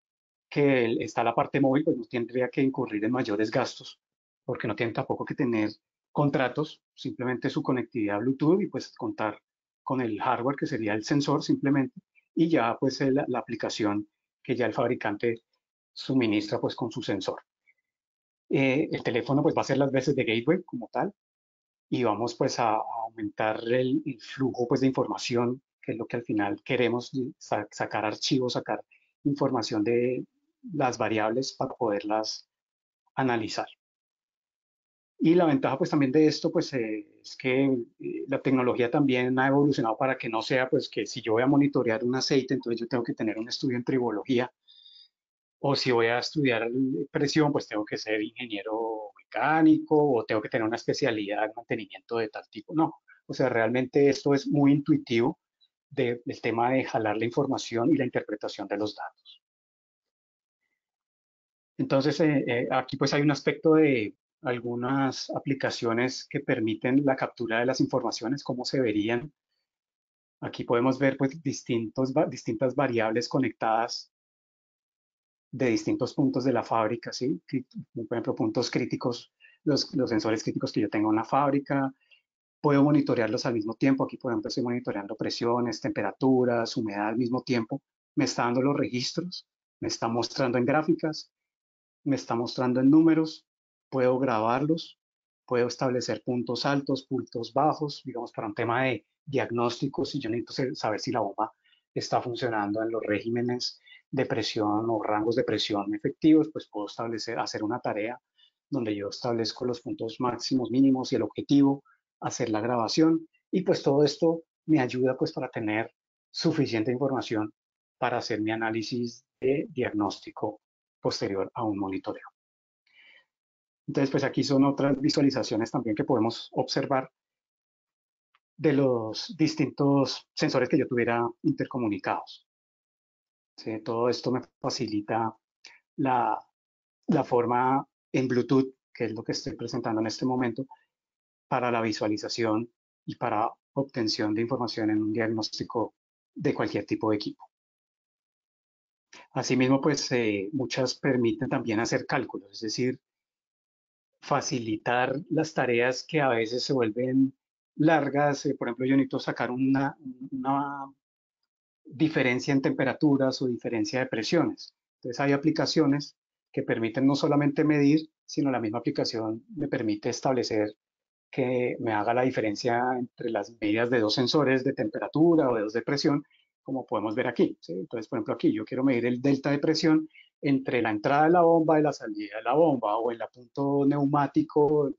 Speaker 2: que está la parte móvil, pues no tendría que incurrir en mayores gastos, porque no tiene tampoco que tener contratos, simplemente su conectividad Bluetooth y pues contar con el hardware que sería el sensor simplemente y ya pues la aplicación que ya el fabricante suministra pues con su sensor. El teléfono pues va a hacer las veces de gateway como tal y vamos pues a aumentar el flujo pues de información, que es lo que al final queremos, sacar archivos, sacar información de las variables para poderlas analizar. Y la ventaja pues también de esto pues es que la tecnología también ha evolucionado para que no sea pues que si yo voy a monitorear un aceite, entonces yo tengo que tener un estudio en tribología, o si voy a estudiar presión, pues tengo que ser ingeniero mecánico o tengo que tener una especialidad en mantenimiento de tal tipo. No, o sea, realmente esto es muy intuitivo del tema de jalar la información y la interpretación de los datos. Entonces, aquí pues hay un aspecto de algunas aplicaciones que permiten la captura de las informaciones, cómo se verían. Aquí podemos ver pues distintas variables conectadas de distintos puntos de la fábrica, ¿sí? Por ejemplo, puntos críticos, los sensores críticos que yo tengo en la fábrica, puedo monitorearlos al mismo tiempo. Aquí, por ejemplo, estoy monitoreando presiones, temperaturas, humedad al mismo tiempo. Me está dando los registros, me está mostrando en gráficas, me está mostrando en números, puedo grabarlos, puedo establecer puntos altos, puntos bajos, digamos, para un tema de diagnóstico, si yo necesito saber si la bomba está funcionando en los regímenes de presión o rangos de presión efectivos, pues puedo hacer una tarea donde yo establezco los puntos máximos, mínimos y el objetivo, hacer la grabación y pues todo esto me ayuda pues para tener suficiente información para hacer mi análisis de diagnóstico posterior a un monitoreo. Entonces, pues aquí son otras visualizaciones también que podemos observar de los distintos sensores que yo tuviera intercomunicados. ¿Sí? Todo esto me facilita la, la forma en Bluetooth, que es lo que estoy presentando en este momento, para la visualización y para obtención de información en un diagnóstico de cualquier tipo de equipo. Asimismo, pues muchas permiten también hacer cálculos, es decir, facilitar las tareas que a veces se vuelven largas. Por ejemplo, yo necesito sacar una diferencia en temperaturas o diferencia de presiones. Entonces hay aplicaciones que permiten no solamente medir, sino la misma aplicación me permite establecer que me haga la diferencia entre las medidas de dos sensores de temperatura o de dos de presión, como podemos ver aquí, ¿sí? Entonces, por ejemplo, aquí yo quiero medir el delta de presión entre la entrada de la bomba y la salida de la bomba, o en el punto neumático,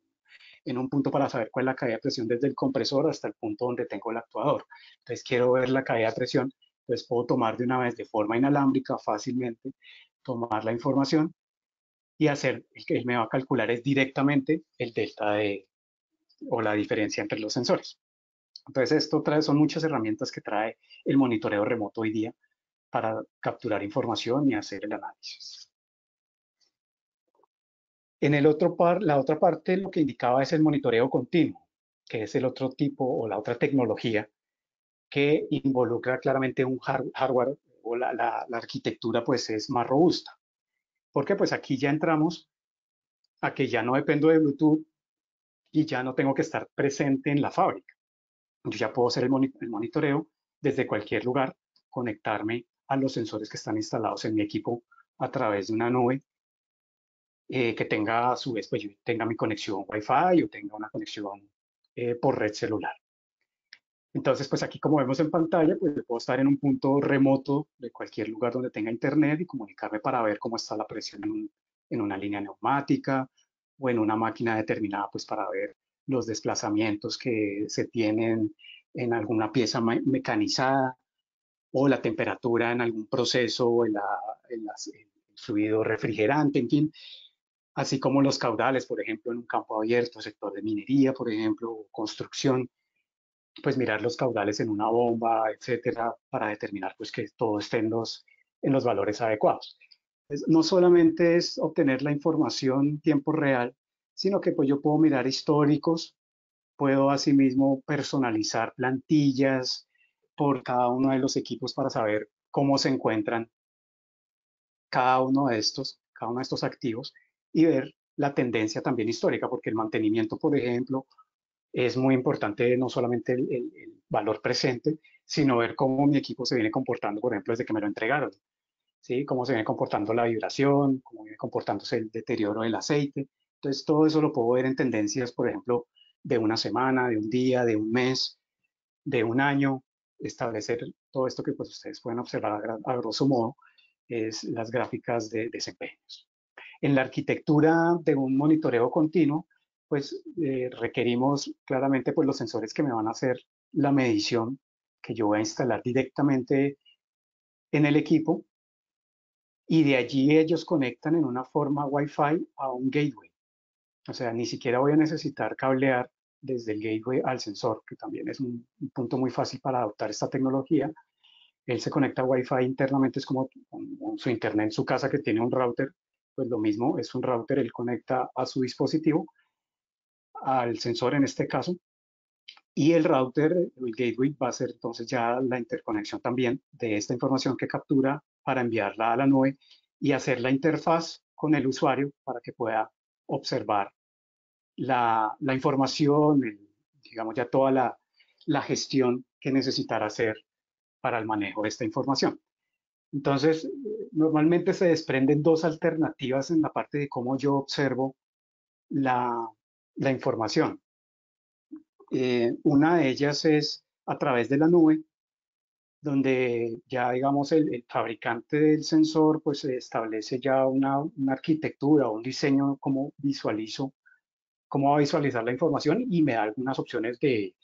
Speaker 2: en un punto para saber cuál es la caída de presión desde el compresor hasta el punto donde tengo el actuador. Entonces, quiero ver la caída de presión, entonces puedo tomar de una vez de forma inalámbrica fácilmente tomar la información y hacer, el que él me va a calcular es directamente el delta de, o la diferencia entre los sensores. Entonces, esto trae, son muchas herramientas que trae el monitoreo remoto hoy día para capturar información y hacer el análisis. En el otro la otra parte lo que indicaba es el monitoreo continuo, que es el otro tipo o la otra tecnología que involucra claramente un hardware o la arquitectura pues es más robusta. Porque pues aquí ya entramos a que ya no dependo de Bluetooth y ya no tengo que estar presente en la fábrica. Yo ya puedo hacer el monitoreo desde cualquier lugar, conectarme a los sensores que están instalados en mi equipo a través de una nube que tenga a su vez, pues yo tenga mi conexión Wi-Fi o tenga una conexión por red celular. Entonces, pues aquí como vemos en pantalla, pues puedo estar en un punto remoto de cualquier lugar donde tenga internet y comunicarme para ver cómo está la presión en una línea neumática o en una máquina determinada, pues para ver los desplazamientos que se tienen en alguna pieza mecanizada o la temperatura en algún proceso, el fluido refrigerante, en fin, así como los caudales, por ejemplo, en un campo abierto, sector de minería, por ejemplo, construcción, pues mirar los caudales en una bomba, etcétera, para determinar pues que todo esté en los valores adecuados. Entonces, no solamente es obtener la información en tiempo real, sino que pues yo puedo mirar históricos, puedo asimismo personalizar plantillas por cada uno de los equipos para saber cómo se encuentran cada uno de estos activos y ver la tendencia también histórica, porque el mantenimiento, por ejemplo, es muy importante no solamente el valor presente, sino ver cómo mi equipo se viene comportando, por ejemplo, desde que me lo entregaron, ¿sí? Cómo se viene comportando la vibración, cómo viene comportándose el deterioro del aceite. Entonces, todo eso lo puedo ver en tendencias, por ejemplo, de una semana, de un día, de un mes, de un año, establecer todo esto que pues ustedes pueden observar a grosso modo, es las gráficas de desempeños. En la arquitectura de un monitoreo continuo, pues requerimos claramente pues los sensores que me van a hacer la medición que yo voy a instalar directamente en el equipo y de allí ellos conectan en una forma Wi-Fi a un gateway. O sea, ni siquiera voy a necesitar cablear desde el gateway al sensor, que también es un punto muy fácil para adoptar esta tecnología. Él se conecta a Wi-Fi internamente, es como con su internet en su casa que tiene un router, pues lo mismo, es un router, él conecta a su dispositivo, al sensor en este caso, y el router, el gateway, va a ser entonces ya la interconexión también de esta información que captura para enviarla a la nube y hacer la interfaz con el usuario para que pueda observar la información, digamos ya toda la gestión que necesitará hacer para el manejo de esta información. Entonces, normalmente se desprenden dos alternativas en la parte de cómo yo observo la, la información. Una de ellas es a través de la nube, donde ya digamos el fabricante del sensor pues establece ya una arquitectura o un diseño cómo visualizo, cómo va a visualizar la información y me da algunas opciones de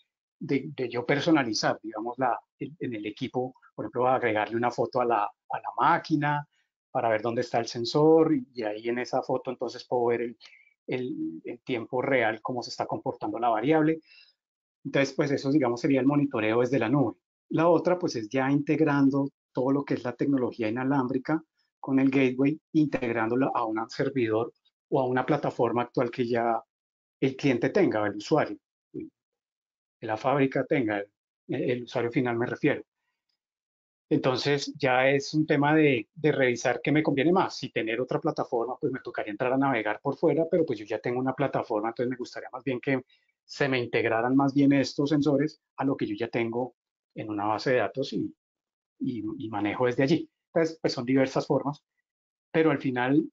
Speaker 2: yo personalizar, digamos, en el equipo, por ejemplo, agregarle una foto a la máquina para ver dónde está el sensor y ahí en esa foto entonces puedo ver el tiempo real, cómo se está comportando la variable. Entonces, pues eso, digamos, sería el monitoreo desde la nube. La otra, pues es ya integrando todo lo que es la tecnología inalámbrica con el gateway, integrándolo a un servidor o a una plataforma actual que ya el cliente tenga, el usuario, la fábrica tenga, el usuario final me refiero. Entonces ya es un tema de revisar qué me conviene más. Si tener otra plataforma, pues me tocaría entrar a navegar por fuera, pero pues yo ya tengo una plataforma, entonces me gustaría más bien que se me integraran más bien estos sensores a lo que yo ya tengo en una base de datos y manejo desde allí. Entonces, pues son diversas formas, pero al final,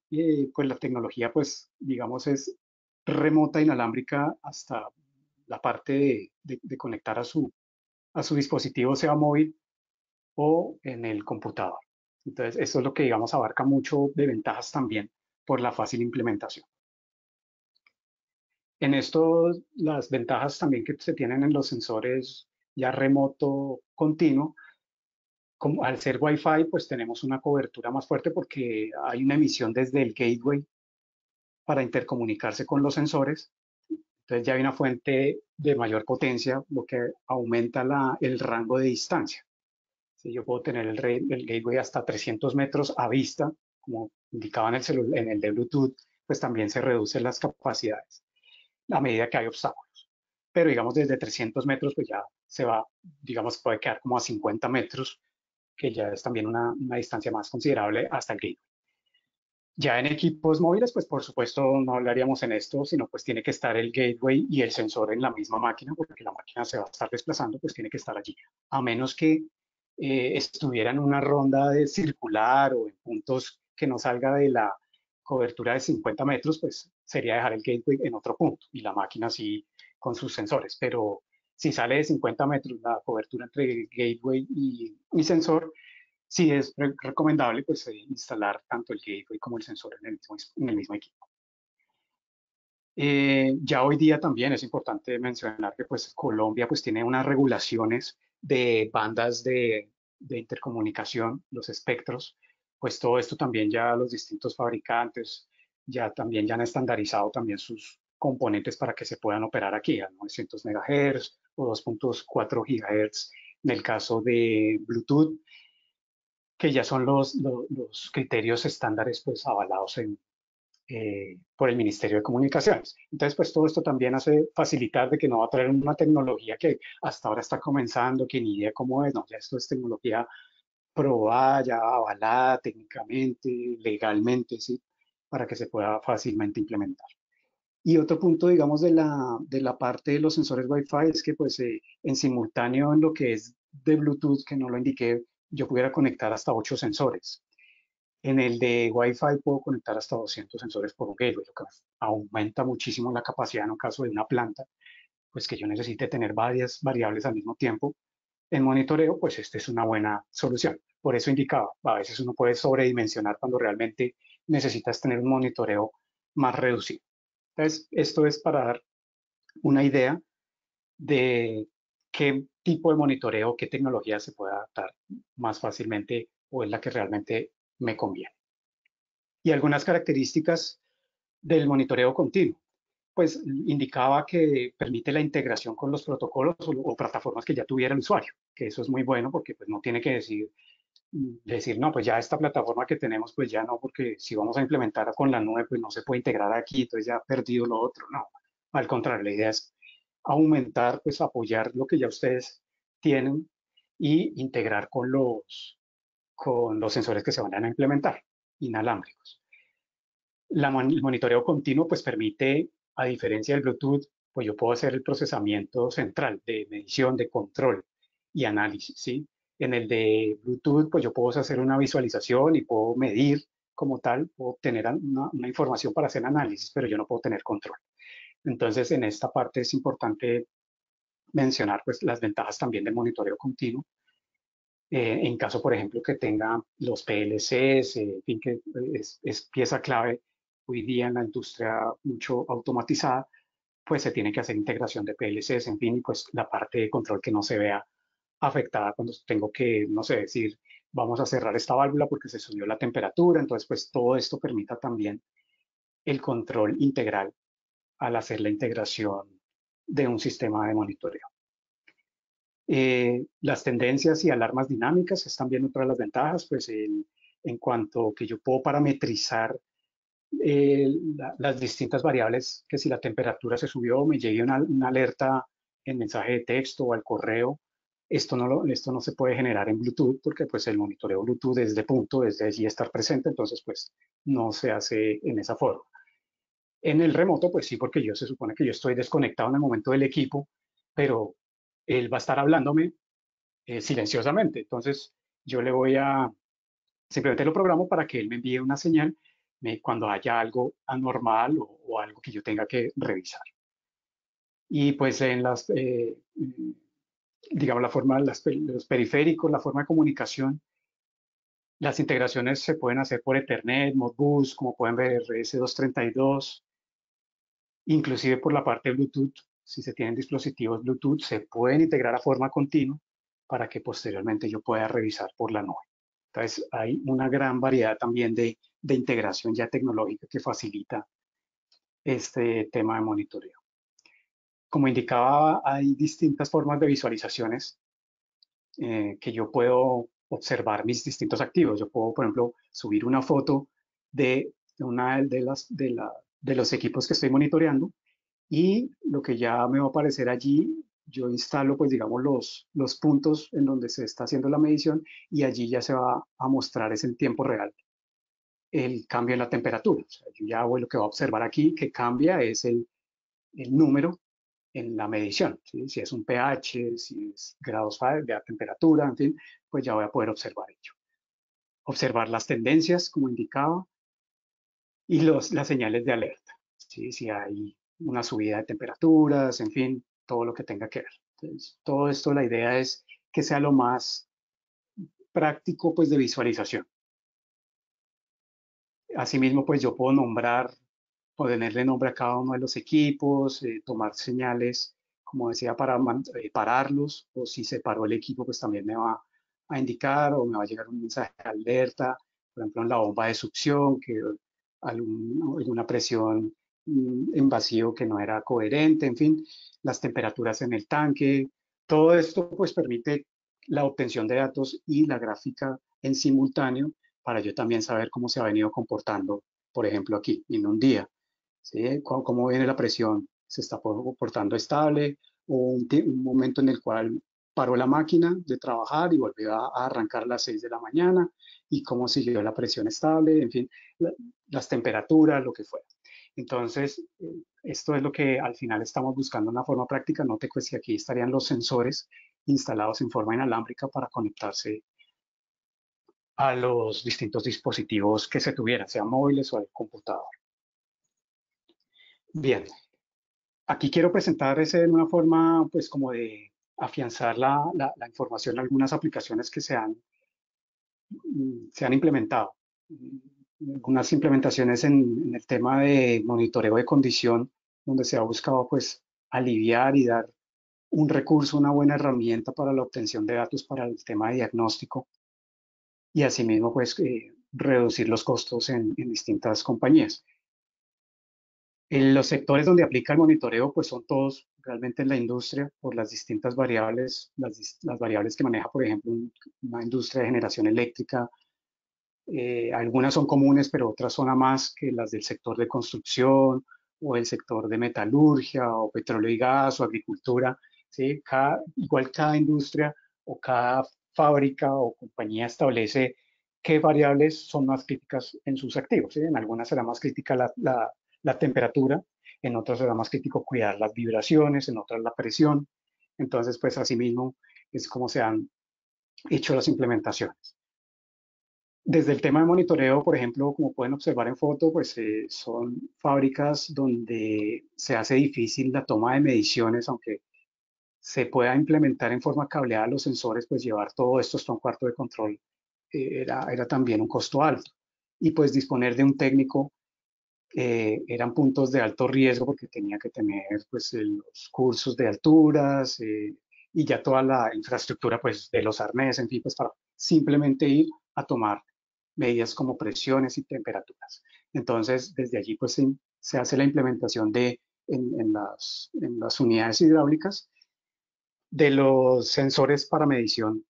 Speaker 2: pues la tecnología, pues digamos, es remota, inalámbrica hasta la parte de conectar a su dispositivo, sea móvil o en el computador. Entonces, eso es lo que, digamos, abarca mucho de ventajas también por la fácil implementación. En esto, las ventajas también que se tienen en los sensores ya remoto continuo como al ser Wi-Fi, pues tenemos una cobertura más fuerte porque hay una emisión desde el gateway para intercomunicarse con los sensores. Entonces ya hay una fuente de mayor potencia, lo que aumenta el rango de distancia. Si yo puedo tener el gateway hasta 300 metros a vista, como indicaba en el de Bluetooth, pues también se reducen las capacidades a medida que hay obstáculos. Pero digamos desde 300 metros, pues ya se va, digamos, puede quedar como a 50 metros, que ya es también una distancia más considerable hasta el gateway. Ya en equipos móviles, pues por supuesto no hablaríamos en esto, sino pues tiene que estar el gateway y el sensor en la misma máquina, porque la máquina se va a estar desplazando, pues tiene que estar allí. A menos que estuviera en una ronda de circular o en puntos que no salga de la cobertura de 50 metros, pues sería dejar el gateway en otro punto y la máquina sí con sus sensores. Pero si sale de 50 metros la cobertura entre gateway y sensor, sí es recomendable pues instalar tanto el gateway como el sensor en el mismo equipo. Ya hoy día también es importante mencionar que pues Colombia pues tiene unas regulaciones de bandas de intercomunicación, los espectros, pues todo esto también ya los distintos fabricantes ya también ya han estandarizado también sus componentes para que se puedan operar aquí a 900 MHz o 2.4 GHz en el caso de Bluetooth, que ya son los criterios estándares pues avalados por el Ministerio de Comunicaciones. Entonces, pues todo esto también hace facilitar de que no va a traer una tecnología que hasta ahora está comenzando, que ni idea cómo es, no, ya esto es tecnología probada, ya avalada técnicamente, legalmente, ¿sí? Para que se pueda fácilmente implementar. Y otro punto, digamos, de la parte de los sensores Wi-Fi es que, pues, en simultáneo en lo que es de Bluetooth, que no lo indiqué, yo pudiera conectar hasta 8 sensores. En el de Wi-Fi puedo conectar hasta 200 sensores por un gateway, lo que aumenta muchísimo la capacidad en un caso de una planta, pues que yo necesite tener varias variables al mismo tiempo. En monitoreo, pues esta es una buena solución. Por eso indicaba, a veces uno puede sobredimensionar cuando realmente necesitas tener un monitoreo más reducido. Entonces, esto es para dar una idea de qué tipo de monitoreo, qué tecnología se puede adaptar más fácilmente o es la que realmente me conviene. Y algunas características del monitoreo continuo, pues indicaba que permite la integración con los protocolos o plataformas que ya tuviera el usuario, que eso es muy bueno porque pues no tiene que decir, no, pues ya esta plataforma que tenemos, pues ya no, porque si vamos a implementar con la nube, pues no se puede integrar aquí, entonces ya ha perdido lo otro, no. Al contrario, la idea es aumentar, pues apoyar lo que ya ustedes tienen y integrar con los sensores que se van a implementar, inalámbricos. El monitoreo continuo pues permite, a diferencia del Bluetooth, pues yo puedo hacer el procesamiento central de medición, de control y análisis, ¿sí? En el de Bluetooth, pues yo puedo hacer una visualización y puedo medir como tal, puedo obtener una información para hacer análisis, pero yo no puedo tener control. Entonces, en esta parte es importante mencionar pues las ventajas también del monitoreo continuo. En caso, por ejemplo, que tenga los PLCs, en fin, que es pieza clave hoy día en la industria mucho automatizada, pues se tiene que hacer integración de PLCs, en fin, y pues la parte de control que no se vea afectada cuando tengo que, no sé, decir, vamos a cerrar esta válvula porque se subió la temperatura, entonces pues todo esto permita también el control integral al hacer la integración de un sistema de monitoreo. Las tendencias y alarmas dinámicas es también otra de las ventajas, pues en cuanto que yo puedo parametrizar las distintas variables, que si la temperatura se subió, me llegue una alerta en mensaje de texto o al correo. Esto no se puede generar en Bluetooth porque pues el monitoreo Bluetooth es de punto, es de allí estar presente, entonces pues no se hace en esa forma. En el remoto, pues sí, porque yo se supone que yo estoy desconectado en el momento del equipo, pero él va a estar hablándome silenciosamente. Entonces, yo simplemente lo programo para que él me envíe una señal cuando haya algo anormal o algo que yo tenga que revisar. Y pues digamos, la forma, los periféricos, la forma de comunicación, las integraciones se pueden hacer por Ethernet, Modbus, como pueden ver, RS232, inclusive por la parte de Bluetooth. Si se tienen dispositivos Bluetooth, se pueden integrar a forma continua para que posteriormente yo pueda revisar por la nube. Entonces, hay una gran variedad también de integración ya tecnológica que facilita este tema de monitoreo. Como indicaba, hay distintas formas de visualizaciones que yo puedo observar mis distintos activos. Yo puedo, por ejemplo, subir una foto de una de los equipos que estoy monitoreando y lo que ya me va a aparecer allí, yo instalo, pues digamos, los puntos en donde se está haciendo la medición y allí ya se va a mostrar es en tiempo real el cambio en la temperatura. O sea, yo ya voy, lo que va a observar aquí que cambia es el número en la medición, ¿sí? Si es un pH, si es grados Fahrenheit, de temperatura, en fin, pues ya voy a poder observar ello. Observar las tendencias, como indicaba, y las señales de alerta, ¿sí? Si hay una subida de temperaturas, en fin, todo lo que tenga que ver. Entonces, todo esto, la idea es que sea lo más práctico, pues, de visualización. Asimismo, pues yo puedo nombrar, ponerle nombre a cada uno de los equipos, tomar señales, como decía, para pararlos, o si se paró el equipo, pues también me va a indicar o me va a llegar un mensaje de alerta, por ejemplo, en la bomba de succión, que alguna presión en vacío que no era coherente, en fin, las temperaturas en el tanque. Todo esto pues permite la obtención de datos y la gráfica en simultáneo para yo también saber cómo se ha venido comportando, por ejemplo, aquí en un día. ¿Sí? ¿Cómo viene la presión? ¿Se está comportando estable? ¿O un momento en el cual paró la máquina de trabajar y volvió a arrancar a las 6 de la mañana? ¿Y cómo siguió la presión estable? En fin, las temperaturas, lo que fuera. Entonces, esto es lo que al final estamos buscando en una forma práctica. Note pues que aquí estarían los sensores instalados en forma inalámbrica para conectarse a los distintos dispositivos que se tuvieran, sean móviles o el computador. Bien, aquí quiero presentar ese en una forma, pues, como de afianzar la información, algunas aplicaciones que se han implementado. Algunas implementaciones en el tema de monitoreo de condición, donde se ha buscado, pues, aliviar y dar un recurso, una buena herramienta para la obtención de datos para el tema de diagnóstico y asimismo, pues, reducir los costos en distintas compañías. En los sectores donde aplica el monitoreo, pues son todos realmente en la industria por las distintas variables, las variables que maneja, por ejemplo, una industria de generación eléctrica. Algunas son comunes, pero otras son a más que las del sector de construcción o el sector de metalurgia o petróleo y gas o agricultura. ¿Sí? Igual cada industria o cada fábrica o compañía establece qué variables son más críticas en sus activos. ¿Sí? En algunas será más crítica la temperatura, en otras será más crítico cuidar las vibraciones, en otras la presión. Entonces, pues asimismo es como se han hecho las implementaciones. Desde el tema de monitoreo, por ejemplo, como pueden observar en foto, pues son fábricas donde se hace difícil la toma de mediciones, aunque se pueda implementar en forma cableada los sensores, pues llevar todo esto hasta un cuarto de control era también un costo alto. Y pues disponer de un técnico eran puntos de alto riesgo porque tenía que tener pues los cursos de alturas y ya toda la infraestructura pues de los arneses, en fin, pues para simplemente ir a tomar medidas como presiones y temperaturas. Entonces, desde allí pues se hace la implementación en las unidades hidráulicas de los sensores para medición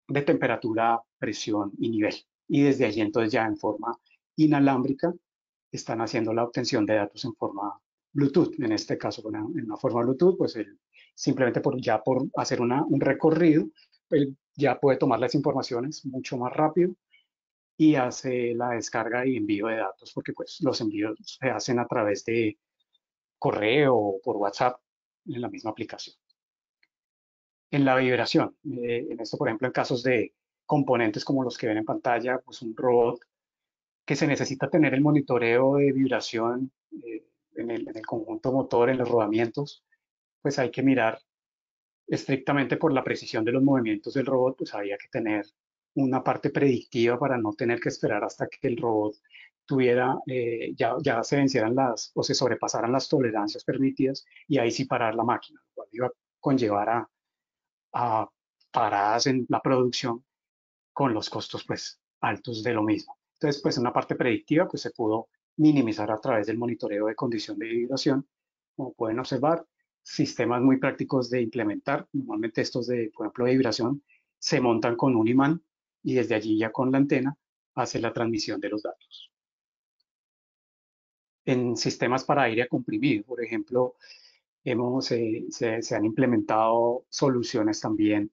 Speaker 2: de temperatura, presión y nivel. Y desde allí entonces ya en forma inalámbrica están haciendo la obtención de datos en forma Bluetooth. En este caso, en una forma Bluetooth, pues simplemente ya por hacer un recorrido, él ya puede tomar las informaciones mucho más rápido y hace la descarga y envío de datos, porque pues los envíos se hacen a través de correo o por WhatsApp en la misma aplicación. En la vibración, en esto, por ejemplo, en casos de componentes como los que ven en pantalla, pues un robot que se necesita tener el monitoreo de vibración en el conjunto motor, en los rodamientos, pues hay que mirar estrictamente por la precisión de los movimientos del robot, pues había que tener una parte predictiva para no tener que esperar hasta que el robot tuviera, ya se vencieran o se sobrepasaran las tolerancias permitidas y ahí sí parar la máquina, lo cual iba a conllevar a paradas en la producción con los costos pues altos de lo mismo. Entonces, pues una parte predictiva pues se pudo minimizar a través del monitoreo de condición de vibración. Como pueden observar, sistemas muy prácticos de implementar. Normalmente estos de, por ejemplo, de vibración se montan con un imán y desde allí ya con la antena hace la transmisión de los datos. En sistemas para aire comprimido, por ejemplo, se han implementado soluciones también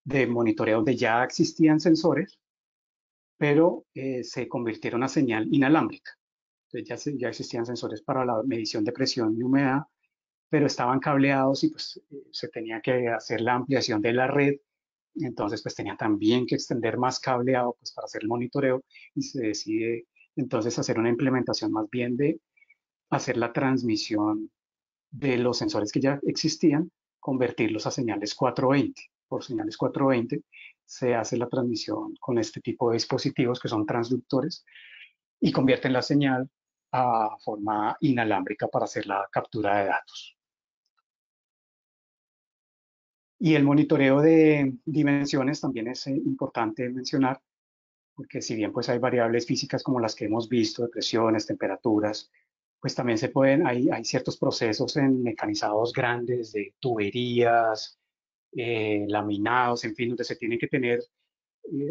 Speaker 2: de monitoreo donde ya existían sensores, pero se convirtieron a señal inalámbrica. Entonces ya existían sensores para la medición de presión y humedad, pero estaban cableados y pues se tenía que hacer la ampliación de la red. Entonces pues tenía también que extender más cableado pues para hacer el monitoreo y se decide entonces hacer una implementación más bien de hacer la transmisión de los sensores que ya existían, convertirlos a señales 420. Por señales 420 se hace la transmisión con este tipo de dispositivos que son transductores y convierten la señal a forma inalámbrica para hacer la captura de datos. Y el monitoreo de dimensiones también es importante mencionar, porque si bien pues hay variables físicas como las que hemos visto, de presiones, temperaturas, pues también se pueden, hay ciertos procesos en mecanizados grandes de tuberías, laminados, en fin, donde se tienen que tener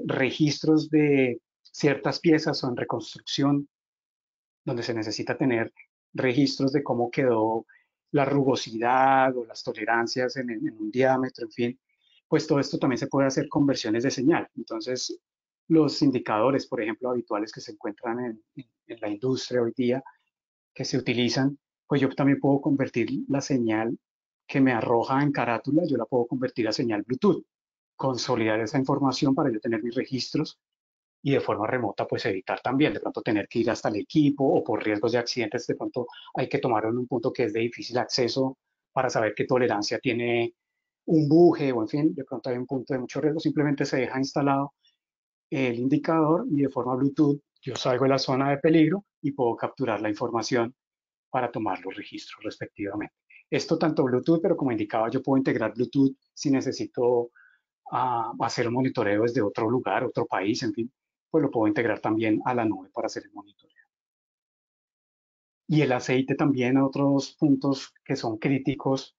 Speaker 2: registros de ciertas piezas o en reconstrucción, donde se necesita tener registros de cómo quedó la rugosidad o las tolerancias en un diámetro, en fin, pues todo esto también se puede hacer con versiones de señal. Entonces, los indicadores, por ejemplo, habituales que se encuentran en la industria hoy día, que se utilizan, pues yo también puedo convertir la señal que me arroja en carátula, yo la puedo convertir a señal Bluetooth, consolidar esa información para yo tener mis registros y de forma remota pues evitar también de pronto tener que ir hasta el equipo o por riesgos de accidentes de pronto hay que tomarlo en un punto que es de difícil acceso para saber qué tolerancia tiene un buje o en fin, de pronto hay un punto de mucho riesgo, simplemente se deja instalado el indicador y de forma Bluetooth yo salgo de la zona de peligro y puedo capturar la información para tomar los registros respectivamente. Esto tanto Bluetooth, pero como indicaba, yo puedo integrar Bluetooth si necesito hacer un monitoreo desde otro lugar, otro país, en fin, pues lo puedo integrar también a la nube para hacer el monitoreo. Y el aceite también, otros puntos que son críticos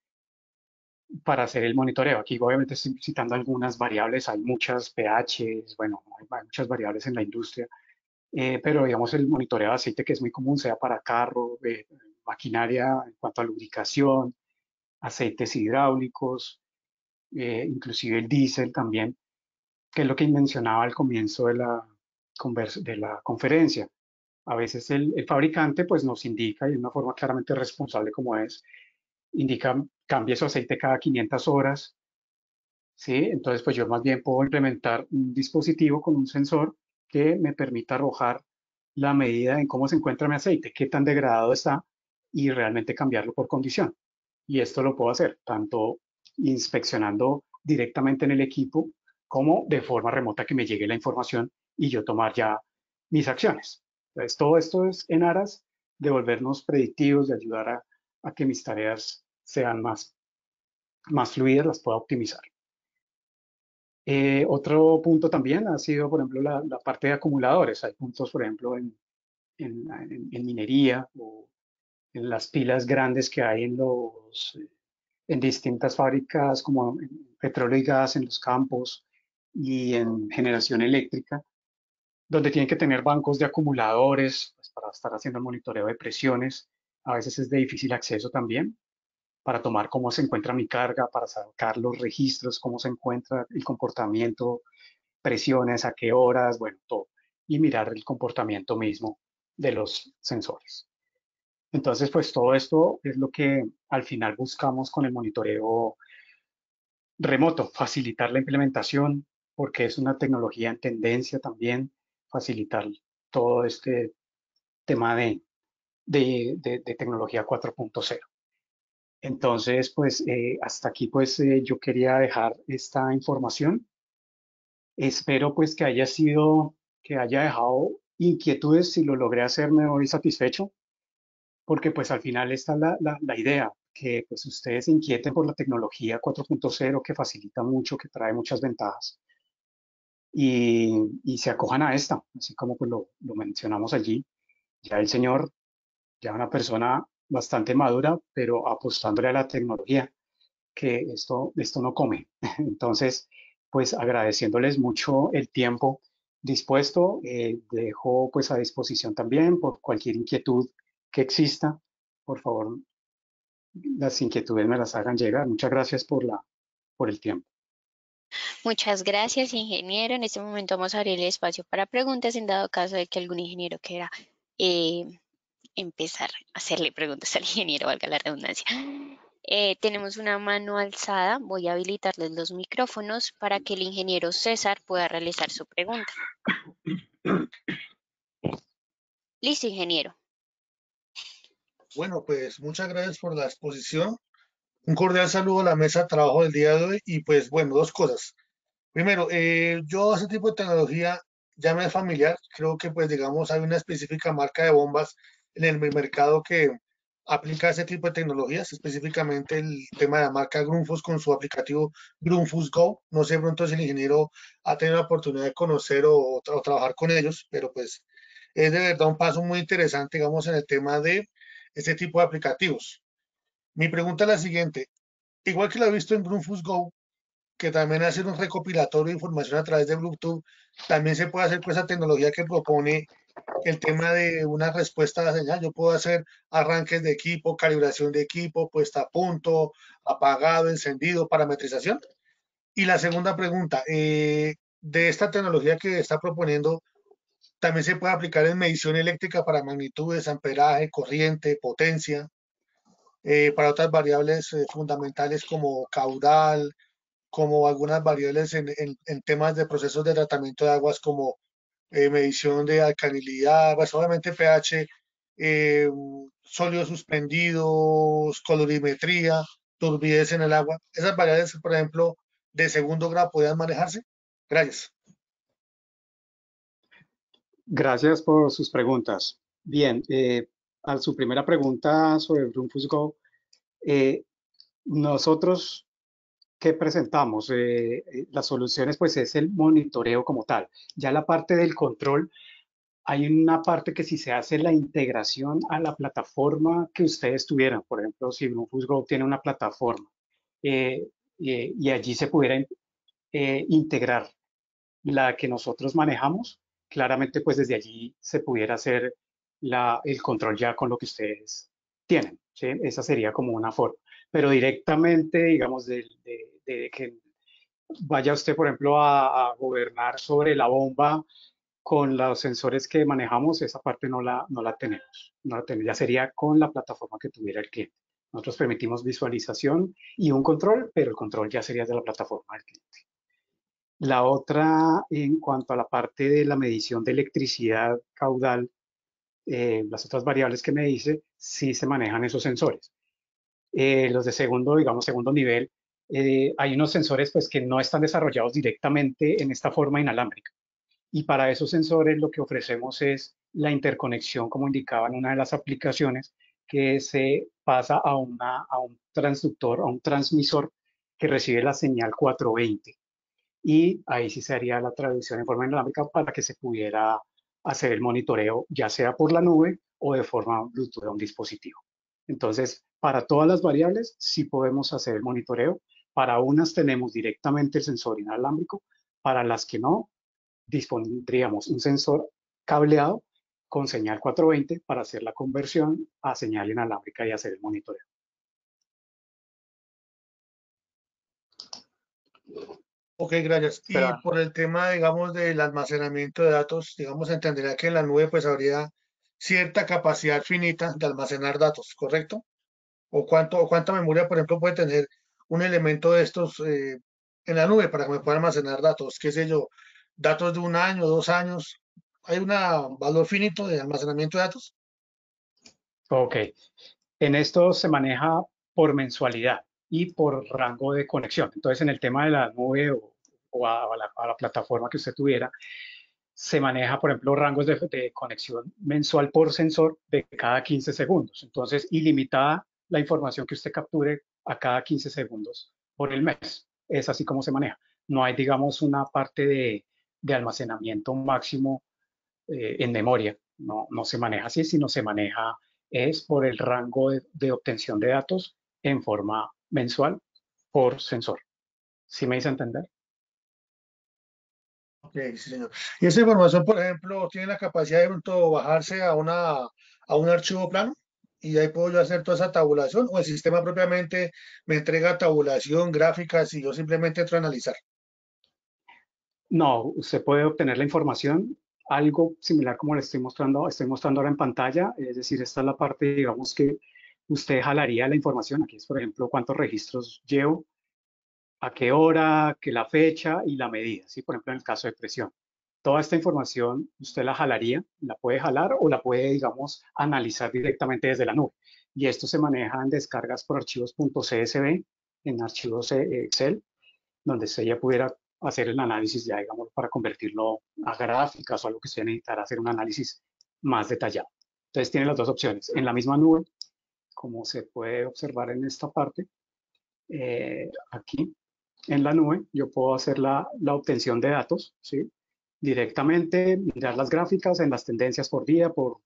Speaker 2: para hacer el monitoreo. Aquí obviamente estoy citando algunas variables, hay muchas pHs, bueno, hay muchas variables en la industria, pero digamos el monitoreo de aceite que es muy común, sea para carro, maquinaria en cuanto a lubricación, aceites hidráulicos, inclusive el diésel también, que es lo que mencionaba al comienzo de la conferencia. A veces el fabricante pues nos indica, y de una forma claramente responsable como es, indica cambie su aceite cada 500 horas, ¿sí? Entonces pues yo más bien puedo implementar un dispositivo con un sensor que me permita arrojar la medida en cómo se encuentra mi aceite, qué tan degradado está y realmente cambiarlo por condición. Y esto lo puedo hacer tanto inspeccionando directamente en el equipo como de forma remota que me llegue la información y yo tomar ya mis acciones. Entonces, todo esto es en aras de volvernos predictivos, de ayudar a que mis tareas sean más fluidas, las pueda optimizar. Otro punto también ha sido, por ejemplo, la parte de acumuladores. Hay puntos, por ejemplo, en minería o en las pilas grandes que hay en distintas fábricas como en petróleo y gas en los campos y en generación eléctrica, donde tienen que tener bancos de acumuladores pues, para estar haciendo el monitoreo de presiones. A veces es de difícil acceso también para tomar cómo se encuentra mi carga, para sacar los registros, cómo se encuentra el comportamiento, presiones, a qué horas, bueno, todo. Y mirar el comportamiento mismo de los sensores. Entonces, pues todo esto es lo que al final buscamos con el monitoreo remoto, facilitar la implementación, porque es una tecnología en tendencia también, facilitar todo este tema de tecnología 4.0. Entonces, pues hasta aquí pues yo quería dejar esta información. Espero pues que haya dejado inquietudes. Si lo logré hacer, me voy satisfecho, porque pues al final está la idea. que pues ustedes se inquieten por la tecnología 4.0 que facilita mucho, que trae muchas ventajas y se acojan a esta, así como pues lo mencionamos allí. Ya el señor, ya una persona bastante madura, pero apostándole a la tecnología, que esto no come. Entonces, pues agradeciéndoles mucho el tiempo dispuesto, dejo pues a disposición también por cualquier inquietud que exista. Por favor, las inquietudes me las hagan llegar. Muchas gracias por el tiempo.
Speaker 1: Muchas gracias, ingeniero. En este momento vamos a abrir el espacio para preguntas en dado caso de que algún ingeniero quiera eh, empezar a hacerle preguntas al ingeniero, valga la redundancia. Tenemos una mano alzada. Voy a habilitarles los micrófonos para que el ingeniero César pueda realizar su pregunta. Listo, ingeniero.
Speaker 3: Bueno, pues muchas gracias por la exposición. Un cordial saludo a la mesa de trabajo del día de hoy y pues bueno, dos cosas. Primero, yo ese tipo de tecnología ya me es familiar. Creo que pues digamos hay una específica marca de bombas en el mercado que aplica ese tipo de tecnologías, específicamente el tema de la marca Grundfos con su aplicativo Grundfos Go. No sé pronto si el ingeniero ha tenido la oportunidad de conocer o trabajar con ellos, pero pues es de verdad un paso muy interesante, digamos, en el tema de este tipo de aplicativos. Mi pregunta es la siguiente. Igual que lo he visto en Grundfos Go, que también hace un recopilatorio de información a través de Bluetooth, también se puede hacer con esa tecnología que propone el tema de una respuesta a la señal. Yo puedo hacer arranques de equipo, calibración de equipo, puesta a punto, apagado, encendido, parametrización. Y la segunda pregunta, de esta tecnología que está proponiendo, también se puede aplicar en medición eléctrica para magnitudes, amperaje, corriente, potencia, para otras variables fundamentales como caudal, como algunas variables en temas de procesos de tratamiento de aguas como medición de alcalinidad, pues obviamente pH, eh, sólidos suspendidos, colorimetría, turbidez en el agua. Esas variables, por ejemplo, de segundo grado podían manejarse. Gracias.
Speaker 2: Gracias por sus preguntas. Bien, a su primera pregunta sobre Rufus Go, eh, nosotros ¿qué presentamos? Las soluciones, pues es el monitoreo como tal. Ya la parte del control, hay una parte que si se hace la integración a la plataforma que ustedes tuvieran, por ejemplo, si Rufus Go tiene una plataforma y allí se pudiera integrar la que nosotros manejamos, claramente pues desde allí se pudiera hacer el control ya con lo que ustedes tienen, ¿sí? Esa sería como una forma. Pero directamente, digamos, de que vaya usted, por ejemplo, a gobernar sobre la bomba con los sensores que manejamos, esa parte no la tenemos. No la tenemos. Ya sería con la plataforma que tuviera el cliente. Nosotros permitimos visualización y un control, pero el control ya sería de la plataforma del cliente. La otra, en cuanto a la parte de la medición de electricidad caudal, las otras variables que me dice, sí se manejan esos sensores. Los de segundo, digamos, segundo nivel, hay unos sensores pues que no están desarrollados directamente en esta forma inalámbrica. Y para esos sensores lo que ofrecemos es la interconexión, como indicaba en una de las aplicaciones, que se pasa a un transductor, a un transmisor que recibe la señal 420 y ahí sí se haría la traducción en forma inalámbrica para que se pudiera hacer el monitoreo, ya sea por la nube o de forma Bluetooth a un dispositivo. Entonces, para todas las variables sí podemos hacer el monitoreo. Para unas tenemos directamente el sensor inalámbrico, para las que no, dispondríamos un sensor cableado con señal 420 para hacer la conversión a señal inalámbrica y hacer el monitoreo.
Speaker 3: Ok, gracias. Y
Speaker 2: Pero
Speaker 3: por el tema, digamos, del almacenamiento de datos, digamos, entendería que en la nube pues habría cierta capacidad finita de almacenar datos, ¿correcto? O cuánta memoria, por ejemplo, puede tener un elemento de estos en la nube para que me pueda almacenar datos, qué sé yo, datos de un año, 2 años. ¿Hay un valor finito de almacenamiento de datos?
Speaker 2: ok, en esto se maneja por mensualidad y por rango de conexión. Entonces, en el tema de la nube o a la plataforma que usted tuviera, se maneja, por ejemplo, rangos de conexión mensual por sensor de cada 15 segundos. Entonces, ilimitada la información que usted capture a cada 15 segundos por el mes. Es así como se maneja. No hay, digamos, una parte de almacenamiento máximo en memoria. No, no se maneja así, sino se maneja es por el rango de obtención de datos en forma mensual por sensor. ¿Sí me hice entender?
Speaker 3: Ok, sí, señor. Y esa información, por ejemplo, tiene la capacidad de pronto bajarse a un archivo plano y ahí puedo yo hacer toda esa tabulación o el sistema propiamente me entrega tabulación, gráficas y yo simplemente entro a analizar.
Speaker 2: No, usted puede obtener la información, algo similar como le estoy mostrando ahora en pantalla, es decir, esta es la parte, digamos, que usted jalaría la información. Aquí es, por ejemplo, cuántos registros llevo, a qué hora, que la fecha y la medida, ¿sí? Por ejemplo, en el caso de presión. Toda esta información usted la jalaría, la puede jalar o la puede, digamos, analizar directamente desde la nube. Y esto se maneja en descargas por archivos .csv, en archivos Excel, donde usted ya pudiera hacer el análisis ya, digamos, para convertirlo a gráficas o algo que usted necesitara hacer un análisis más detallado. Entonces tiene las dos opciones. En la misma nube, como se puede observar en esta parte, aquí en la nube, yo puedo hacer la obtención de datos, ¿sí? Directamente, mirar las gráficas en las tendencias por día, por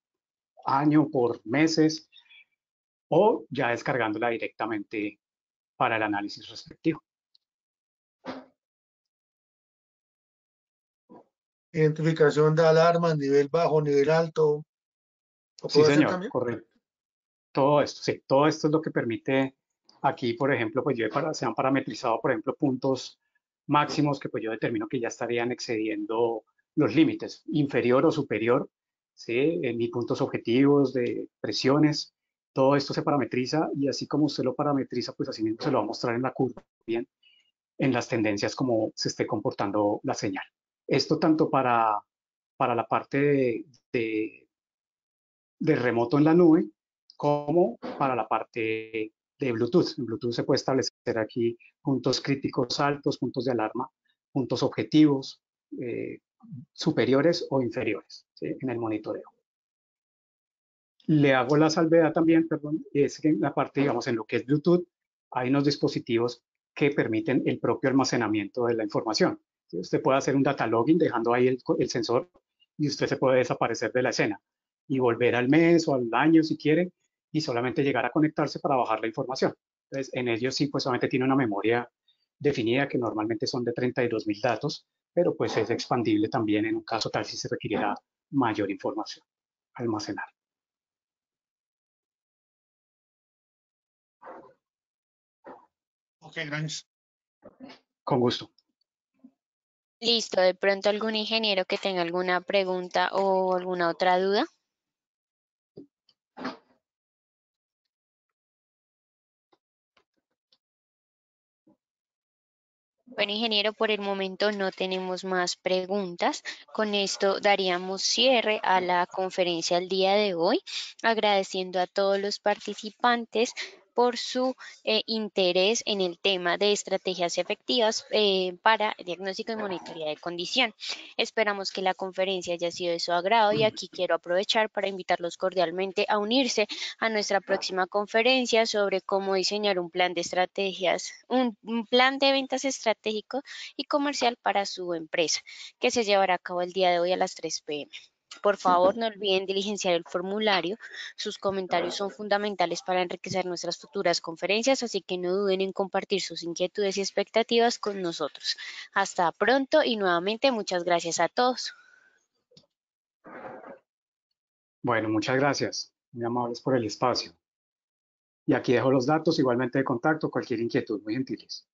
Speaker 2: año, por meses, o ya descargándola directamente para el análisis respectivo.
Speaker 3: Identificación de alarmas, nivel bajo, nivel alto, ¿lo
Speaker 2: Sí,
Speaker 3: puedo hacer
Speaker 2: señor,
Speaker 3: también?
Speaker 2: correcto. Todo esto, sí, todo esto es lo que permite aquí, por ejemplo, pues se han parametrizado, por ejemplo, puntos máximos que pues yo determino que ya estarían excediendo los límites, inferior o superior, ¿sí? En mis puntos objetivos de presiones, todo esto se parametriza y así como usted lo parametriza, pues así mismo se lo va a mostrar en la curva, bien, en las tendencias como se esté comportando la señal. Esto tanto para la parte de remoto en la nube como para la parte de Bluetooth. En Bluetooth se puede establecer aquí puntos críticos altos, puntos de alarma, puntos objetivos eh, superiores o inferiores, ¿sí? En el monitoreo. Le hago la salvedad también, perdón, es que en la parte, digamos, en lo que es Bluetooth, hay unos dispositivos que permiten el propio almacenamiento de la información. ¿Sí? Usted puede hacer un data logging dejando ahí el sensor y usted se puede desaparecer de la escena y volver al mes o al año si quiere y solamente llegar a conectarse para bajar la información. Entonces, en ellos sí, pues solamente tiene una memoria definida que normalmente son de 32.000 datos, pero pues es expandible también en un caso tal si se requiriera mayor información almacenar.
Speaker 3: Ok, gracias.
Speaker 2: Con gusto.
Speaker 1: Listo, de pronto algún ingeniero que tenga alguna pregunta o alguna otra duda. Bueno, ingeniero, por el momento no tenemos más preguntas. Con esto daríamos cierre a la conferencia el día de hoy, agradeciendo a todos los participantes por su interés en el tema de estrategias efectivas para diagnóstico y monitoreo de condición. Esperamos que la conferencia haya sido de su agrado y aquí quiero aprovechar para invitarlos cordialmente a unirse a nuestra próxima conferencia sobre cómo diseñar un plan de estrategias, un plan de ventas estratégico y comercial para su empresa, que se llevará a cabo el día de hoy a las 3 p.m. Por favor, no olviden diligenciar el formulario. Sus comentarios son fundamentales para enriquecer nuestras futuras conferencias, así que no duden en compartir sus inquietudes y expectativas con nosotros. Hasta pronto y nuevamente muchas gracias a todos.
Speaker 2: Bueno, muchas gracias. Muy amables por el espacio. Y aquí dejo los datos igualmente de contacto, cualquier inquietud, muy gentiles.